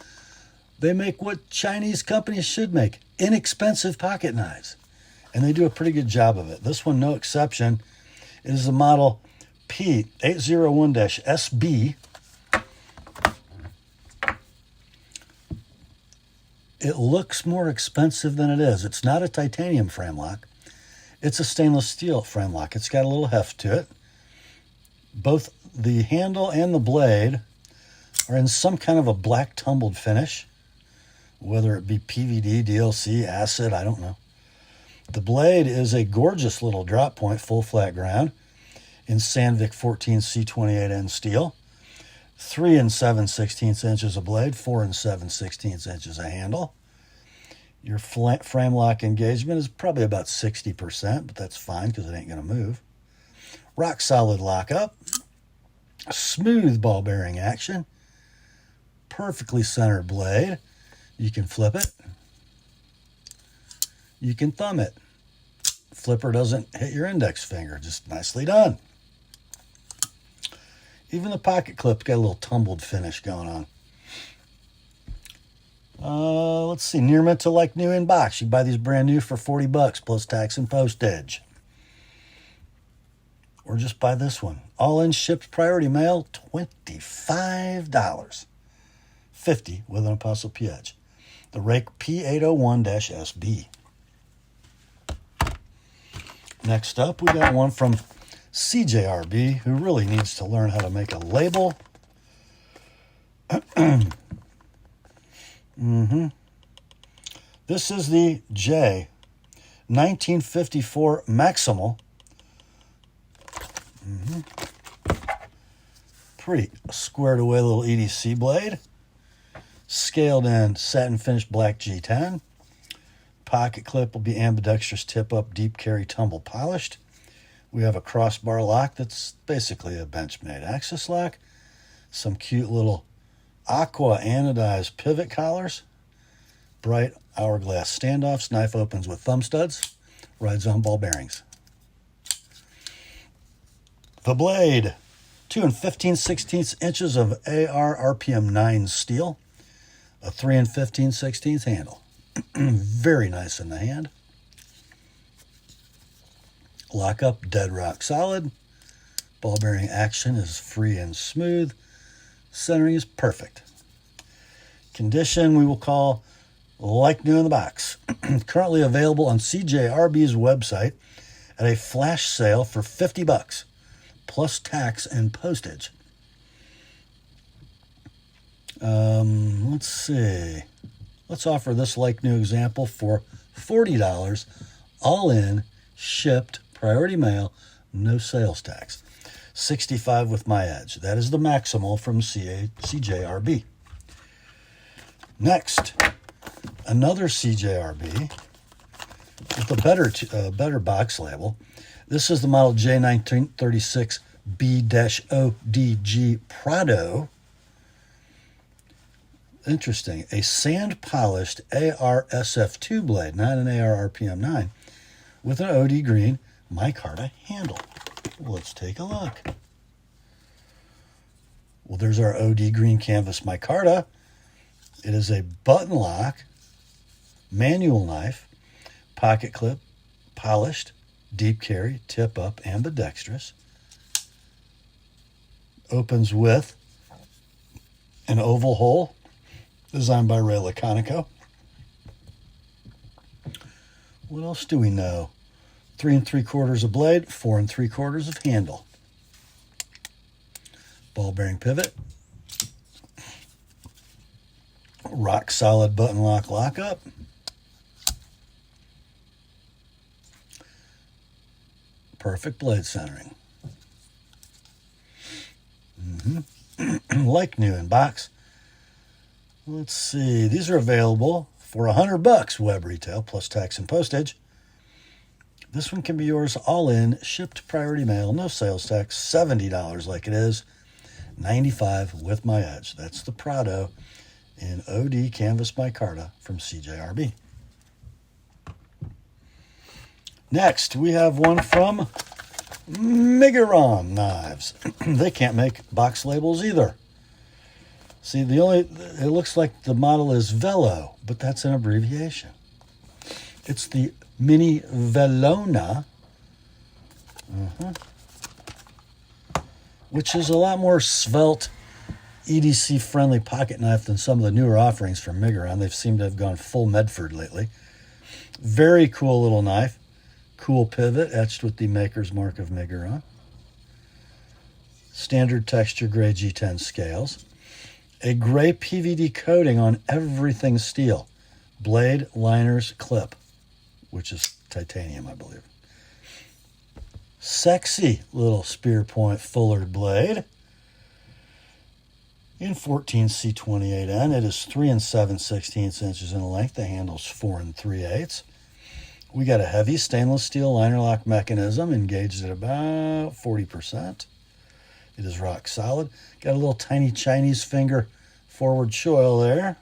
they make what Chinese companies should make, inexpensive pocket knives. And they do a pretty good job of it. This one, no exception. It is the model P801-SB. It looks more expensive than it is. It's not a titanium frame lock. It's a stainless steel frame lock. It's got a little heft to it. Both the handle and the blade are in some kind of a black tumbled finish, whether it be PVD, DLC, acid, I don't know. The blade is a gorgeous little drop point, full flat ground, in Sandvik 14 C28N steel. 3 7/16 inches of blade, 4 7/16 inches of handle. Your frame lock engagement is probably about 60%, but that's fine because it ain't going to move. Rock solid lockup. Smooth ball bearing action. Perfectly centered blade. You can flip it. You can thumb it. Flipper doesn't hit your index finger. Just nicely done. Even the pocket clip's got a little tumbled finish going on. Let's see. Near mint to like new in box. You buy these brand new for $40 plus tax and postage. Or just buy this one. All in, shipped priority mail, $25. $50 with an ApostleP edge. The Rake P801-SB. Next up, we got one from CJRB, who really needs to learn how to make a label. This is the J 1954 Maximal. Pretty squared away little EDC blade. Scaled in satin finished black G10. Pocket clip will be ambidextrous tip up, deep carry, tumble polished. We have a crossbar lock that's basically a Benchmade axis lock. Some cute little aqua anodized pivot collars. Bright hourglass standoffs. Knife opens with thumb studs. Rides on ball bearings. The blade. 2 15/16 inches of AR RPM 9 steel. A 3 15/16 handle. Very nice in the hand. Lockup, dead rock solid. Ball bearing action is free and smooth. Centering is perfect. Condition we will call like new in the box. Currently available on CJRB's website at a flash sale for $50 plus tax and postage. Let's see. Let's offer this like new example for $40, all in, shipped, priority mail, no sales tax. 65 with my edge. That is the maximal from CJRB. Next, another CJRB with a better box label. This is the model J1936B-ODG Prado. Interesting. A sand-polished AR-SF2 blade, not an AR RPM9, with an OD green micarta handle. Let's take a look. Well, there's our OD green canvas micarta. It is a button lock, manual knife, pocket clip, polished, deep carry, tip up, ambidextrous. Opens with an oval hole designed by Ray Laconico. What else do we know? 3 3/4 of blade, 4 3/4 of handle. Ball bearing pivot. Rock solid button lock lockup. Perfect blade centering. Like new in box. Let's see. These are available for $100 web retail plus tax and postage. This one can be yours all in, shipped priority mail, no sales tax, $70 like it is, $95 with my edge. That's the Prado in OD canvas micarta from CJRB. Next, we have one from Migueron Knives. They can't make box labels either. See, it looks like the model is Velo, but that's an abbreviation. It's the Mini Velona, which is a lot more svelte, EDC-friendly pocket knife than some of the newer offerings from Migueron. They seem to have gone full Medford lately. Very cool little knife. Cool pivot, etched with the maker's mark of Migueron. Standard texture gray G10 scales. A gray PVD coating on everything steel. Blade, liners, clip, which is titanium, I believe. Sexy little spear point fullered blade. In 14C28N, it is 3 7/16 inches in length. The handle's 4 3/8. We got a heavy stainless steel liner lock mechanism engaged at about 40%. It is rock solid. Got a little tiny Chinese finger forward choil there.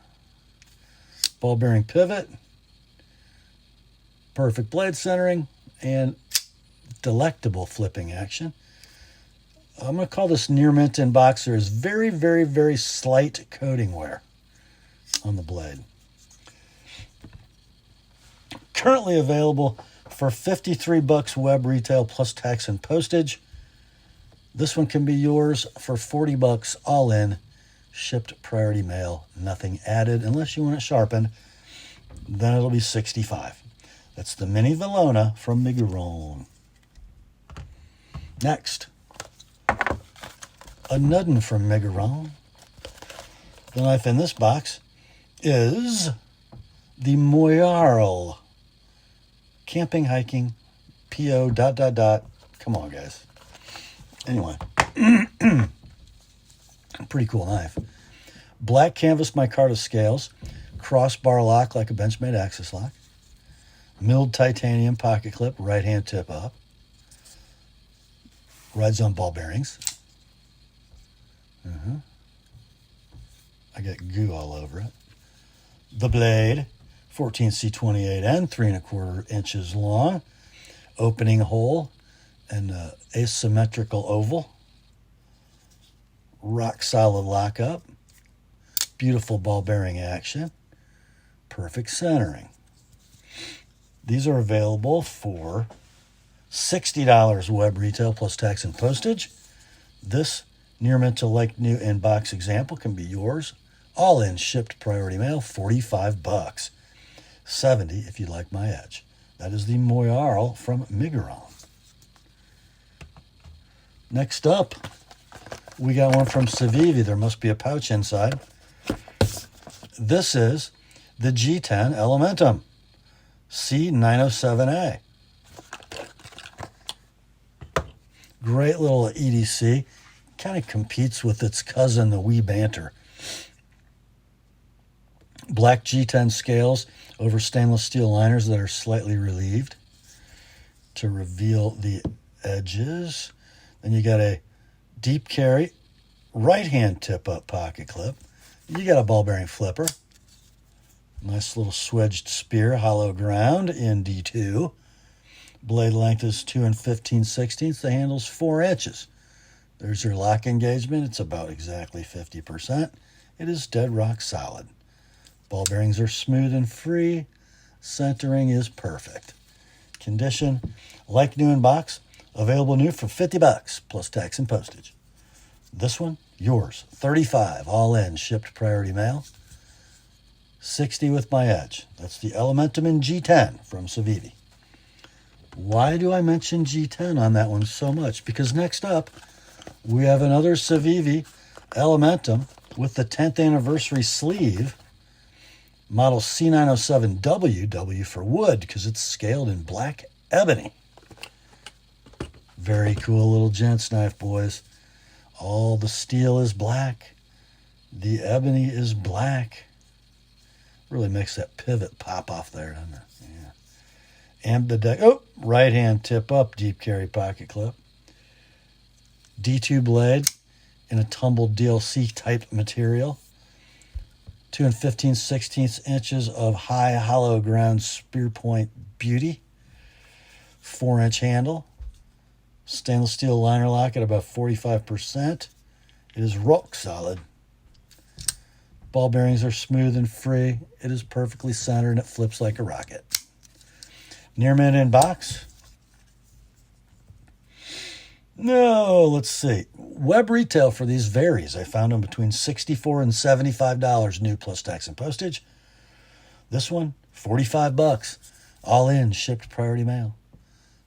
Ball bearing pivot. Perfect blade centering and delectable flipping action. I'm going to call this near mint in box. There is very, very, very slight coating wear on the blade. Currently available for $53 web retail plus tax and postage. This one can be yours for $40 all in, shipped priority mail, nothing added unless you want it sharpened. Then it'll be $65. That's the Mini Velona from Migueron. Next, a Nudden from Migueron. The knife in this box is the Moyarl Camping, Hiking, P.O. ... Come on, guys. Anyway, pretty cool knife. Black canvas micarta scales, crossbar lock like a Benchmade axis lock, milled titanium pocket clip, right hand tip up, rides on ball bearings. I got goo all over it. The blade, 14C28N, 3 1/4 inches long, opening hole, and asymmetrical oval. Rock solid lockup. Beautiful ball bearing action. Perfect centering. These are available for $60 web retail plus tax and postage. This near mint to like new in box example can be yours. All in, shipped priority mail, $45. $70 if you like my edge. That is the Moyarl from Migueron. Next up, we got one from Civivi. There must be a pouch inside. This is the G10 Elementum C907A. Great little EDC. Kind of competes with its cousin, the Wee Banter. Black G10 scales over stainless steel liners that are slightly relieved to reveal the edges. Then you got a deep carry right-hand tip-up pocket clip. You got a ball bearing flipper. Nice little swedged spear, hollow ground in D2. Blade length is 2 15/16. The handle's 4 inches. There's your lock engagement. It's about exactly 50%. It is dead rock solid. Ball bearings are smooth and free. Centering is perfect. Condition, like new in box. Available new for $50 plus tax and postage. This one, yours. $35 all in, shipped priority mail. $60 with my edge. That's the Elementum in G10 from Civivi. Why do I mention G10 on that one so much? Because next up, we have another Civivi Elementum with the 10th anniversary sleeve. Model C907W, W for wood, because it's scaled in black ebony. Very cool little gent's knife, boys. All the steel is black. The ebony is black. Really makes that pivot pop off there, doesn't it? Yeah. Ambidex. Oh, right hand tip up, deep carry pocket clip. D2 blade in a tumbled DLC type material. 2 15/16 inches of high hollow ground spear point beauty. 4-inch handle. Stainless steel liner lock at about 45%. It is rock solid. Ball bearings are smooth and free. It is perfectly centered and it flips like a rocket. Near mint in box. No, let's see. Web retail for these varies. I found them between $64 and $75 new plus tax and postage. This one, $45 all in, shipped priority mail.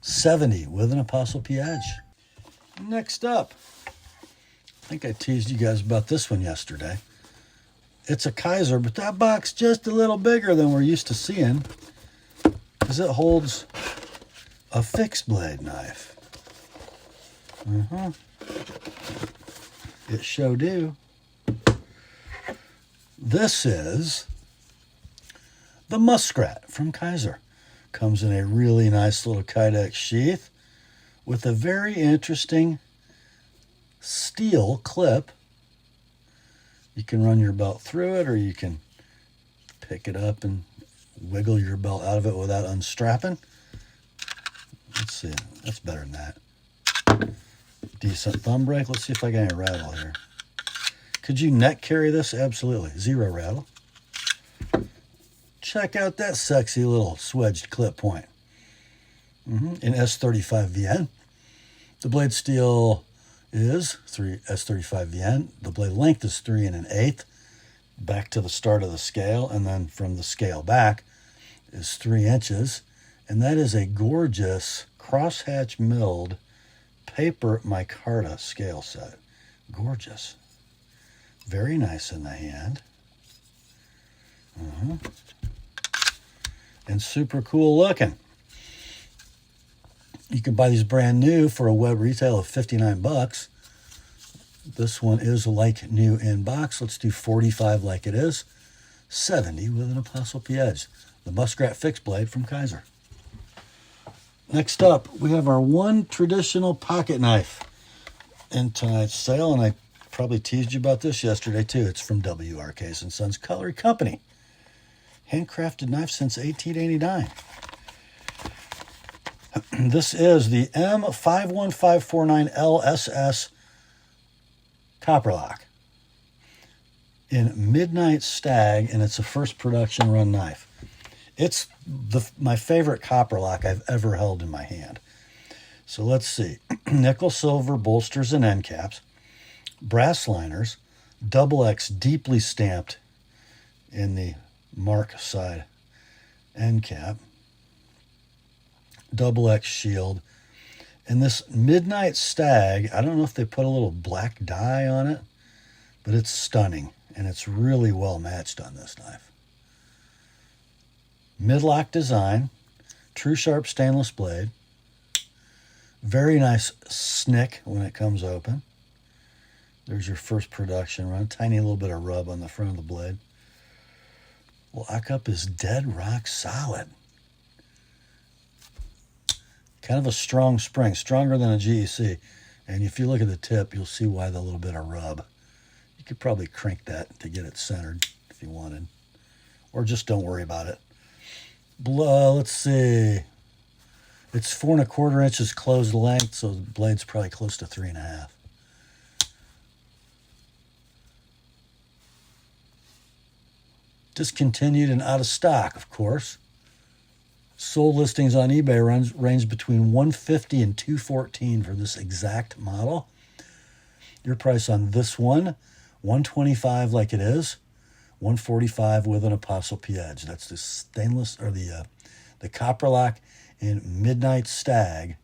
$70 with an TheApostleP edge. Next up, I think I teased you guys about this one yesterday. It's a Kaiser, but that box just a little bigger than we're used to seeing because it holds a fixed blade knife. It sure do. This is the Muskrat from Kaiser. Comes in a really nice little Kydex sheath with a very interesting steel clip. You can run your belt through it, or you can pick it up and wiggle your belt out of it without unstrapping. Let's see. That's better than that. Decent thumb brake. Let's see if I got any rattle here. Could you neck carry this? Absolutely. 0 rattle. Check out that sexy little swedged clip point. In S35 VN. The blade steel is S35 VN. The blade length is 3 1/8. Back to the start of the scale, and then from the scale back is 3 inches. And that is a gorgeous crosshatch milled paper micarta scale set. Gorgeous. Very nice in the hand. And super cool looking. You can buy these brand new for a web retail of $59. This one is like new in box. Let's do $45 like it is. $70 with an TheApostleP edge. The Muskrat fixed blade from Kaiser. Next up, we have our one traditional pocket knife in tonight's sale, and I probably teased you about this yesterday too. It's from WRK & Sons Cutlery Company. Handcrafted knife since 1889. This is the M51549LSS copper lock in Midnight Stag, and it's a first production run knife. It's my favorite copper lock I've ever held in my hand. So let's see. Nickel silver bolsters and end caps, brass liners, XX deeply stamped in the mark side end cap, XX shield, and this Midnight Stag, I don't know if they put a little black dye on it, but it's stunning, and it's really well matched on this knife. Midlock design, true sharp stainless blade, Very nice snick when it comes open. There's your first production run. Tiny little bit of rub on the front of the blade. Lockup is dead rock solid. Kind of a strong spring, stronger than a GEC. And if you look at the tip, you'll see why the little bit of rub. You could probably crank that to get it centered if you wanted. Or just don't worry about it. Let's see. It's 4 1/4 inches closed length, so the blade's probably close to 3 1/2. Discontinued and out of stock, of course. Sold listings on eBay range between $150 and $214 for this exact model. Your price on this one, $125 like it is, $145 with an ApostleP edge. That's the stainless or the copper lock in Midnight Stag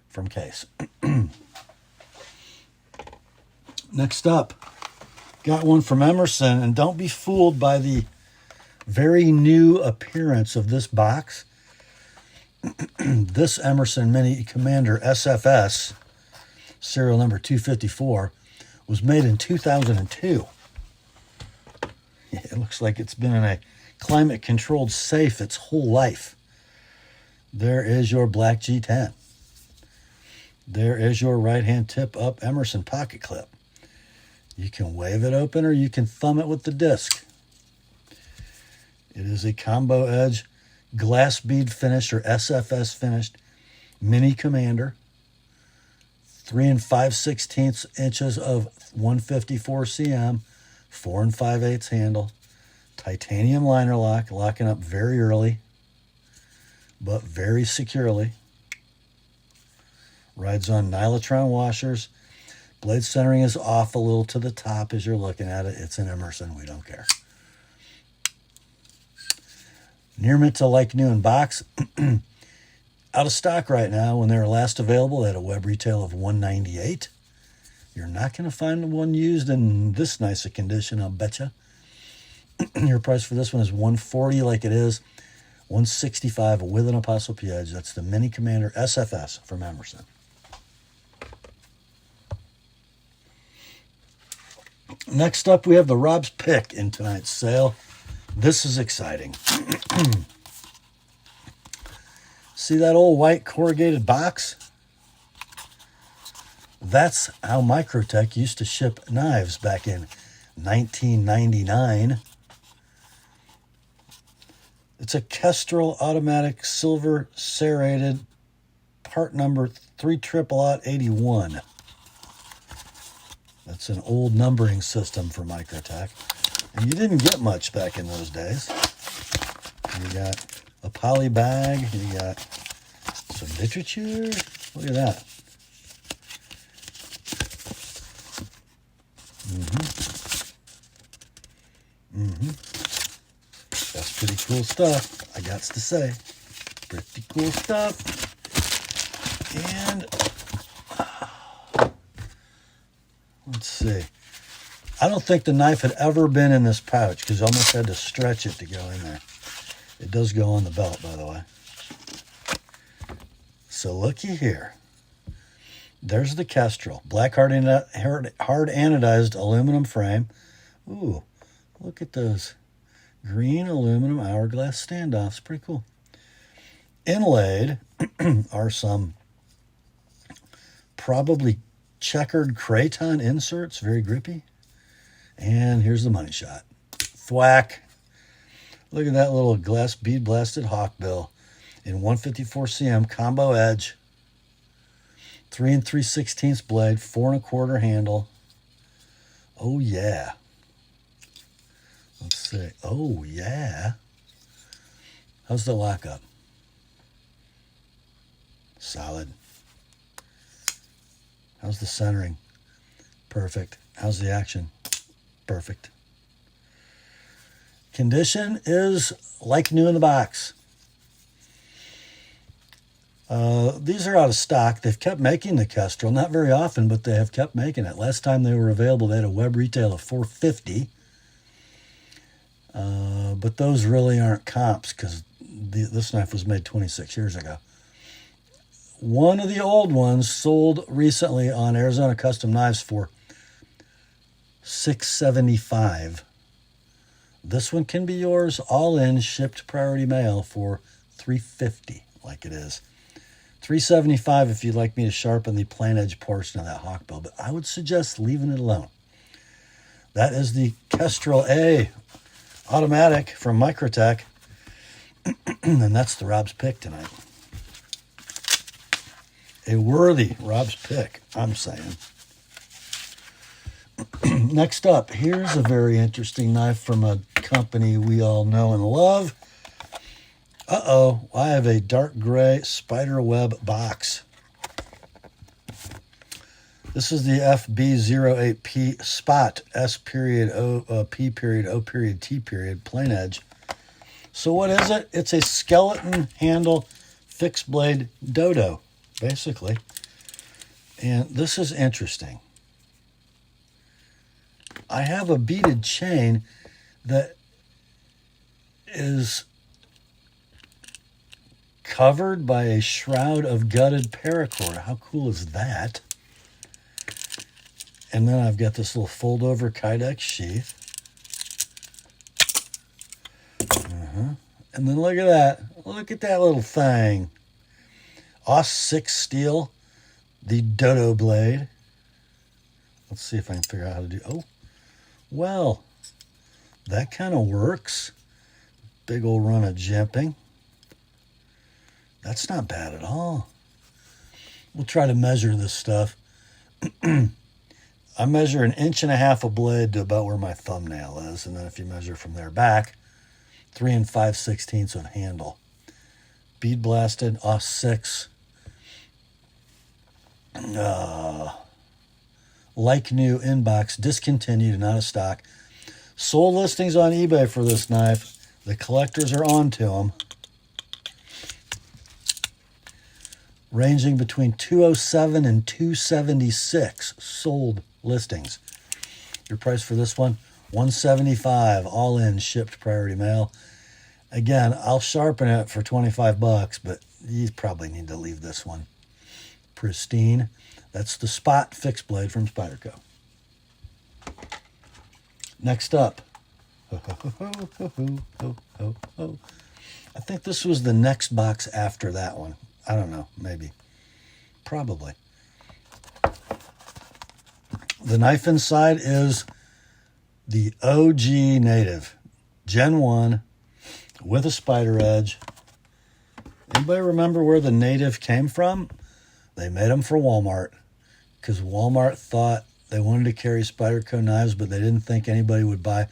from Case. Next up, got one from Emerson, and don't be fooled by the very new appearance of this box. This Emerson Mini Commander SFS, serial number 254, was made in 2002. It looks like it's been in a climate-controlled safe its whole life. There is your black G10. There is your right-hand tip-up Emerson pocket clip. You can wave it open or you can thumb it with the disc. It is a combo edge, glass bead finished or SFS finished Mini Commander. 3 5/16 inches of 154 cm, 4 5/8 handle. Titanium liner lock, locking up very early, but very securely. Rides on Nylotron washers. Blade centering is off a little to the top as you're looking at it. It's an Emerson. We don't care. Near mint to like new in box. Out of stock right now. When they were last available, they had a web retail of $198. You're not going to find one used in this nice a condition, I'll betcha. Your price for this one is $140 like it is, $165 with an ApostleP edge. That's the Mini Commander SFS from Emerson. Next up, we have the Rob's Pick in tonight's sale. This is exciting. See that old white corrugated box? That's how Microtech used to ship knives back in 1999. It's a Kestrel automatic silver serrated part number 30081. That's an old numbering system for Microtech. And you didn't get much back in those days. You got a poly bag. You got some literature. Look at that. That's pretty cool stuff, I got to say. Pretty cool stuff. And let's see. I don't think the knife had ever been in this pouch because I almost had to stretch it to go in there. It does go on the belt, by the way. So looky here. There's the Kestrel. Black hard anodized aluminum frame. Ooh, look at those green aluminum hourglass standoffs. Pretty cool. Inlaid are some probably checkered craton inserts. Very grippy. And here's the money shot. Thwack. Look at that little glass bead blasted hawkbill in 154 cm combo edge. 3 3/16 blade, 4 1/4 handle. Oh yeah. Let's see. Oh yeah. How's the lockup? Solid. How's the centering? Perfect. How's the action? Perfect. Condition is like new in the box. These are out of stock. They've kept making the Kestrel, not very often, but they have kept making it. Last time they were available, they had a web retail of $450. But those really aren't comps because this knife was made 26 years ago. one of the old ones sold recently on Arizona Custom Knives for $675. This one can be yours all in, shipped priority mail for $350, like it is. $375 if you'd like me to sharpen the plain edge portion of that hawkbill, but I would suggest leaving it alone. That is the Kestrel-A automatic from Microtech, and that's the Rob's pick tonight. A worthy Rob's pick, I'm saying. Next up, here's a very interesting knife from a company we all know and love. Uh-oh, I have a dark gray spider web box. This is the FB08P Spot S.P.O.T plain edge. So what is it? It's a skeleton handle fixed blade dodo, basically. And this is interesting. I have a beaded chain that is covered by a shroud of gutted paracord. How cool is that? And then I've got this little fold-over Kydex sheath. And then look at that. Look at that little thing. Aus 6 steel, the dodo blade. Let's see if I can figure out how to do... Oh, well, that kind of works. Big old run of jimping. That's not bad at all. We'll try to measure this stuff. I measure 1.5 inches of blade to about where my thumbnail is. And then if you measure from there back, 3 5/16 of handle. Bead blasted, Aus 6. Like new, inbox, discontinued and out of stock. Sold listings on eBay for this knife. The collectors are on to them. Ranging between $207 and $276 sold listings. Your price for this one, $175, all in, shipped priority mail. Again, I'll sharpen it for $25, but you probably need to leave this one pristine. That's the Spot fixed blade from Spyderco. Next up. I think this was the next box after that one. I don't know, maybe. Probably. The knife inside is the OG Native. Gen 1 with a spider edge. Anybody remember where the Native came from? They made them for Walmart because Walmart thought they wanted to carry Spyderco knives, but they didn't think anybody would buy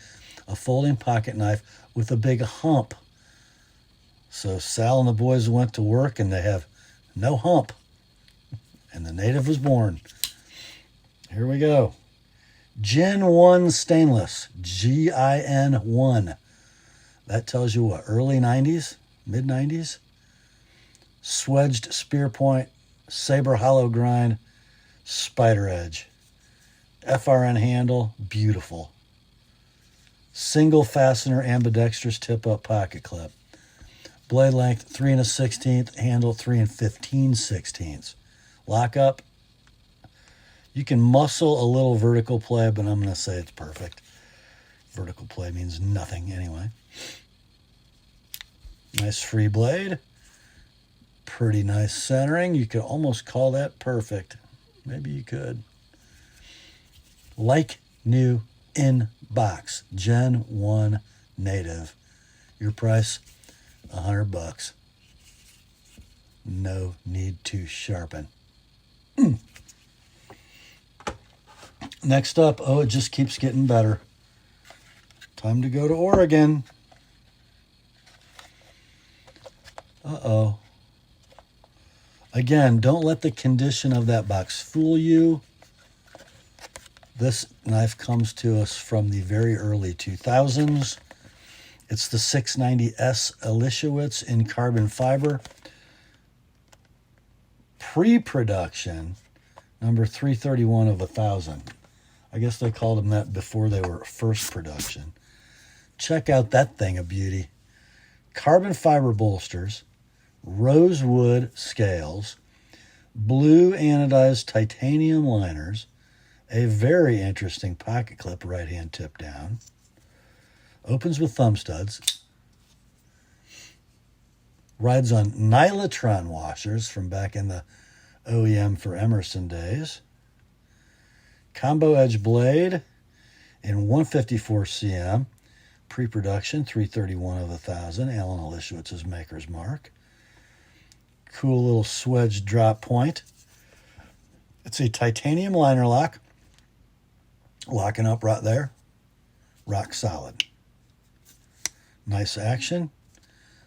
a folding pocket knife with a big hump. So Sal and the boys went to work and they have no hump. And the Native was born. Here we go. Gen 1 stainless. GIN 1. That tells you what? Early 90s? Mid 90s? Swedged spear point. Saber hollow grind. Spider edge. FRN handle. Beautiful. Single fastener ambidextrous tip-up pocket clip. Blade length 3 1/16, handle 3 15/16. Lockup. You can muscle a little vertical play, but I'm going to say it's perfect. Vertical play means nothing anyway. Nice free blade. Pretty nice centering. You could almost call that perfect. Maybe you could. Like new in box. Gen 1 Native. Your price, $100. No need to sharpen. Next up, oh, it just keeps getting better. Time to go to Oregon. Uh-oh. Again, don't let the condition of that box fool you. This knife comes to us from the very early 2000s. It's the 690S Elishewitz in carbon fiber. Pre-production, number 331 of 1,000. I guess they called them that before they were first production. Check out that thing, a beauty. Carbon fiber bolsters, rosewood scales, blue anodized titanium liners, a very interesting pocket clip, right-hand tip down. Opens with thumb studs. Rides on Nylotron washers from back in the OEM for Emerson days. Combo edge blade in 154 cm. Pre-production, 331 of 1,000. Alan Olishowitz's maker's mark. Cool little swedge drop point. It's a titanium liner lock. Locking up right there. Rock solid. Nice action.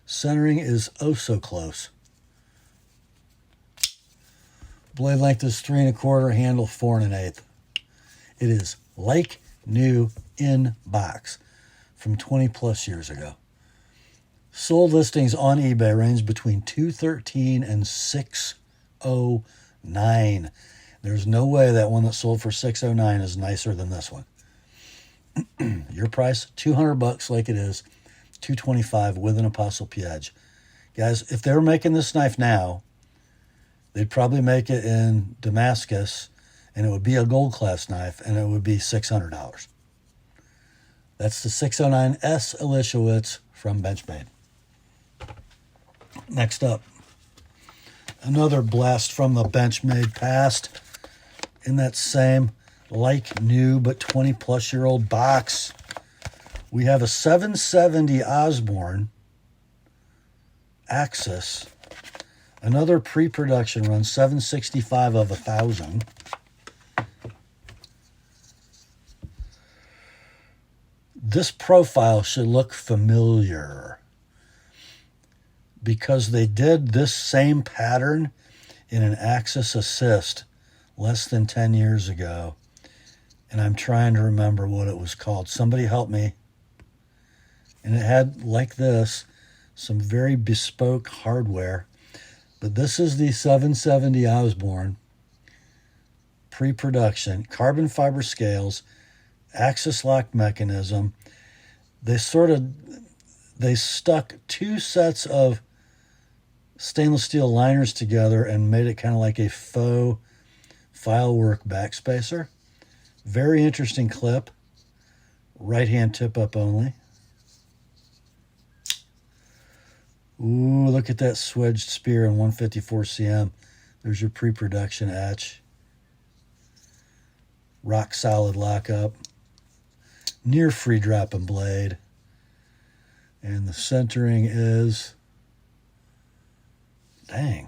Centering is oh so close. Blade length is 3 1/4, handle 4 1/8. It is like new in box from 20 plus years ago. Sold listings on eBay range between $213 and $609. There's no way that one that sold for $609 is nicer than this one. Your price, $200 like it is, $225 with an TheApostleP edge. Guys, if they were making this knife now, they'd probably make it in Damascus, and it would be a gold class knife, and it would be $600. That's the 609S Elishowitz from Benchmade. Next up, another blast from the Benchmade past in that same like new but 20 plus year old box. We have a 770 Osborne Axis, another pre-production run, 765 of 1,000. This profile should look familiar because they did this same pattern in an Axis Assist less than 10 years ago, and I'm trying to remember what it was called. Somebody help me. And it had, like this, some very bespoke hardware. But this is the 770 Osborne pre-production, carbon fiber scales, Axis lock mechanism. They stuck two sets of stainless steel liners together and made it kind of like a faux filework backspacer. Very interesting clip. Right-hand tip up only. Ooh, look at that swedged spear in 154 cm. There's your pre-production etch. Rock solid lockup. Near free dropping blade. And the centering is, dang.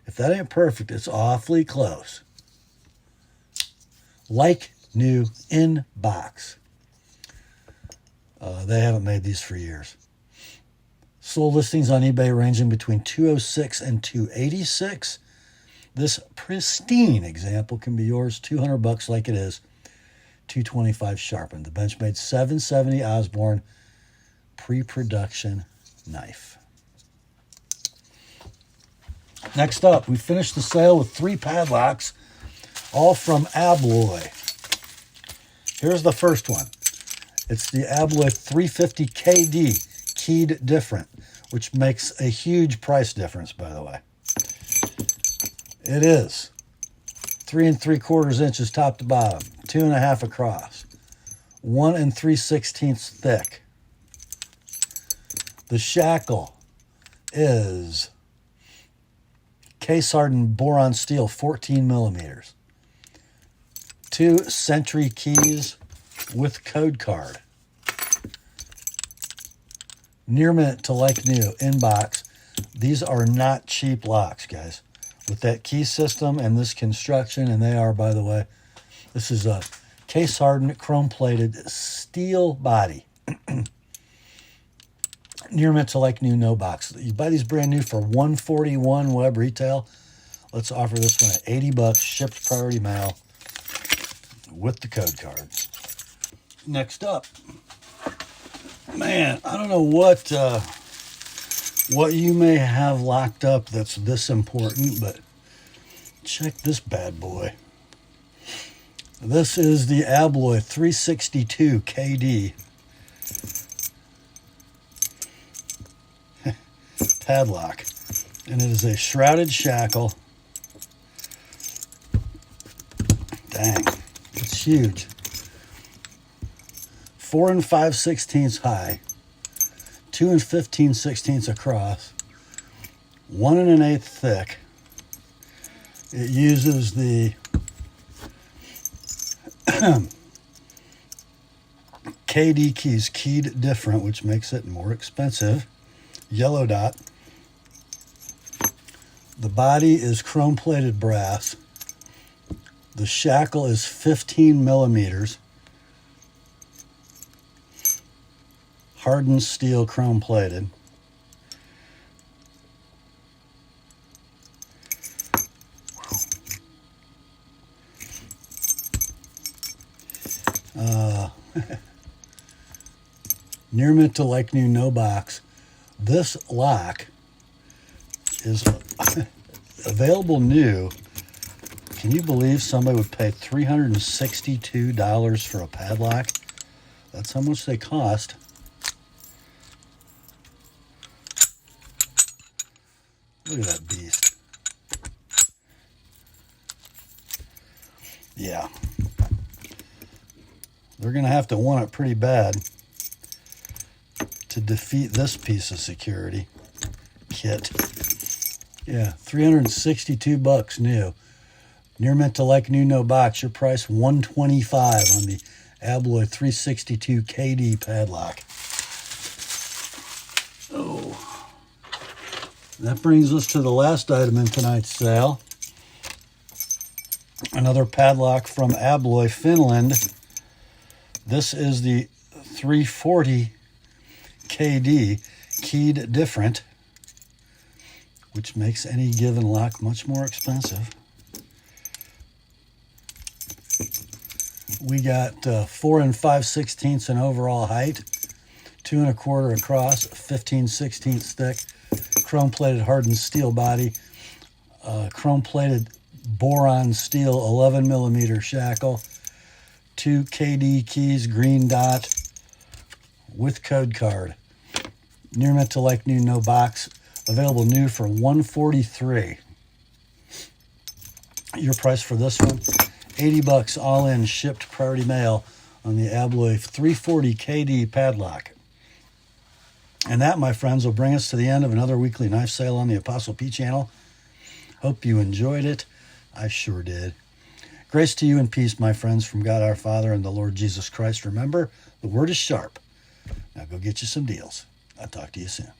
If that ain't perfect, it's awfully close. Like new in box. They haven't made these for years. Sold listings on eBay ranging between $206 and $286. This pristine example can be yours, $200 like it is, $225 sharpened. The Benchmade 770 Osborne pre-production knife. Next up, we finished the sale with 3 padlocks, all from Abloy. Here's the first one. It's the Abloy 350 KD, keyed different, which makes a huge price difference, by the way. It is 3 3/4 inches top to bottom, 2 1/2 across, 1 3/16 thick. The shackle is case hardened boron steel, 14 millimeters. 2 Sentry keys with code card. Near mint to like new in box. These are not cheap locks, guys. With that key system and this construction, and they are, by the way, this is a case hardened, chrome plated steel body. Near mint to like new, no box. You buy these brand new for $141 web retail. Let's offer this one at $80, shipped priority mail with the code card. Next up, man, I don't know what you may have locked up that's this important, but check this bad boy. This is the Abloy 362 KD padlock, and it is a shrouded shackle Dang, it's huge. 4 5/16 high, 2 15/16 across, 1 1/8 thick. It uses the KD keys, keyed different, which makes it more expensive. Yellow dot. The body is chrome-plated brass. The shackle is 15 millimeters. Hardened steel, chrome-plated. Near mint to like new, no box. This lock is available new. Can you believe somebody would pay $362 for a padlock? That's how much they cost. Look at that beast. Yeah. They're going to have to want it pretty bad to defeat this piece of security kit. Yeah, $362 new. Near mint to like new, no box. Your price $125 on the Abloy 362 KD padlock. Oh, that brings us to the last item in tonight's sale. Another padlock from Abloy, Finland. This is the 340 KD, keyed different, which makes any given lock much more expensive. We got 4 5/16 in overall height, 2 1/4 across, 15/16 thick, chrome-plated hardened steel body, chrome-plated boron steel 11 millimeter shackle, 2 KD keys, green dot with code card. Near mint to like new, no box. Available new for $143. Your price for this one, $80 all in, shipped priority mail on the Abloy 340 KD padlock. And that, my friends, will bring us to the end of another weekly knife sale on the Apostle P channel. Hope you enjoyed it. I sure did. Grace to you and peace, my friends, from God our Father and the Lord Jesus Christ. Remember, the word is sharp. Now go get you some deals. I'll talk to you soon.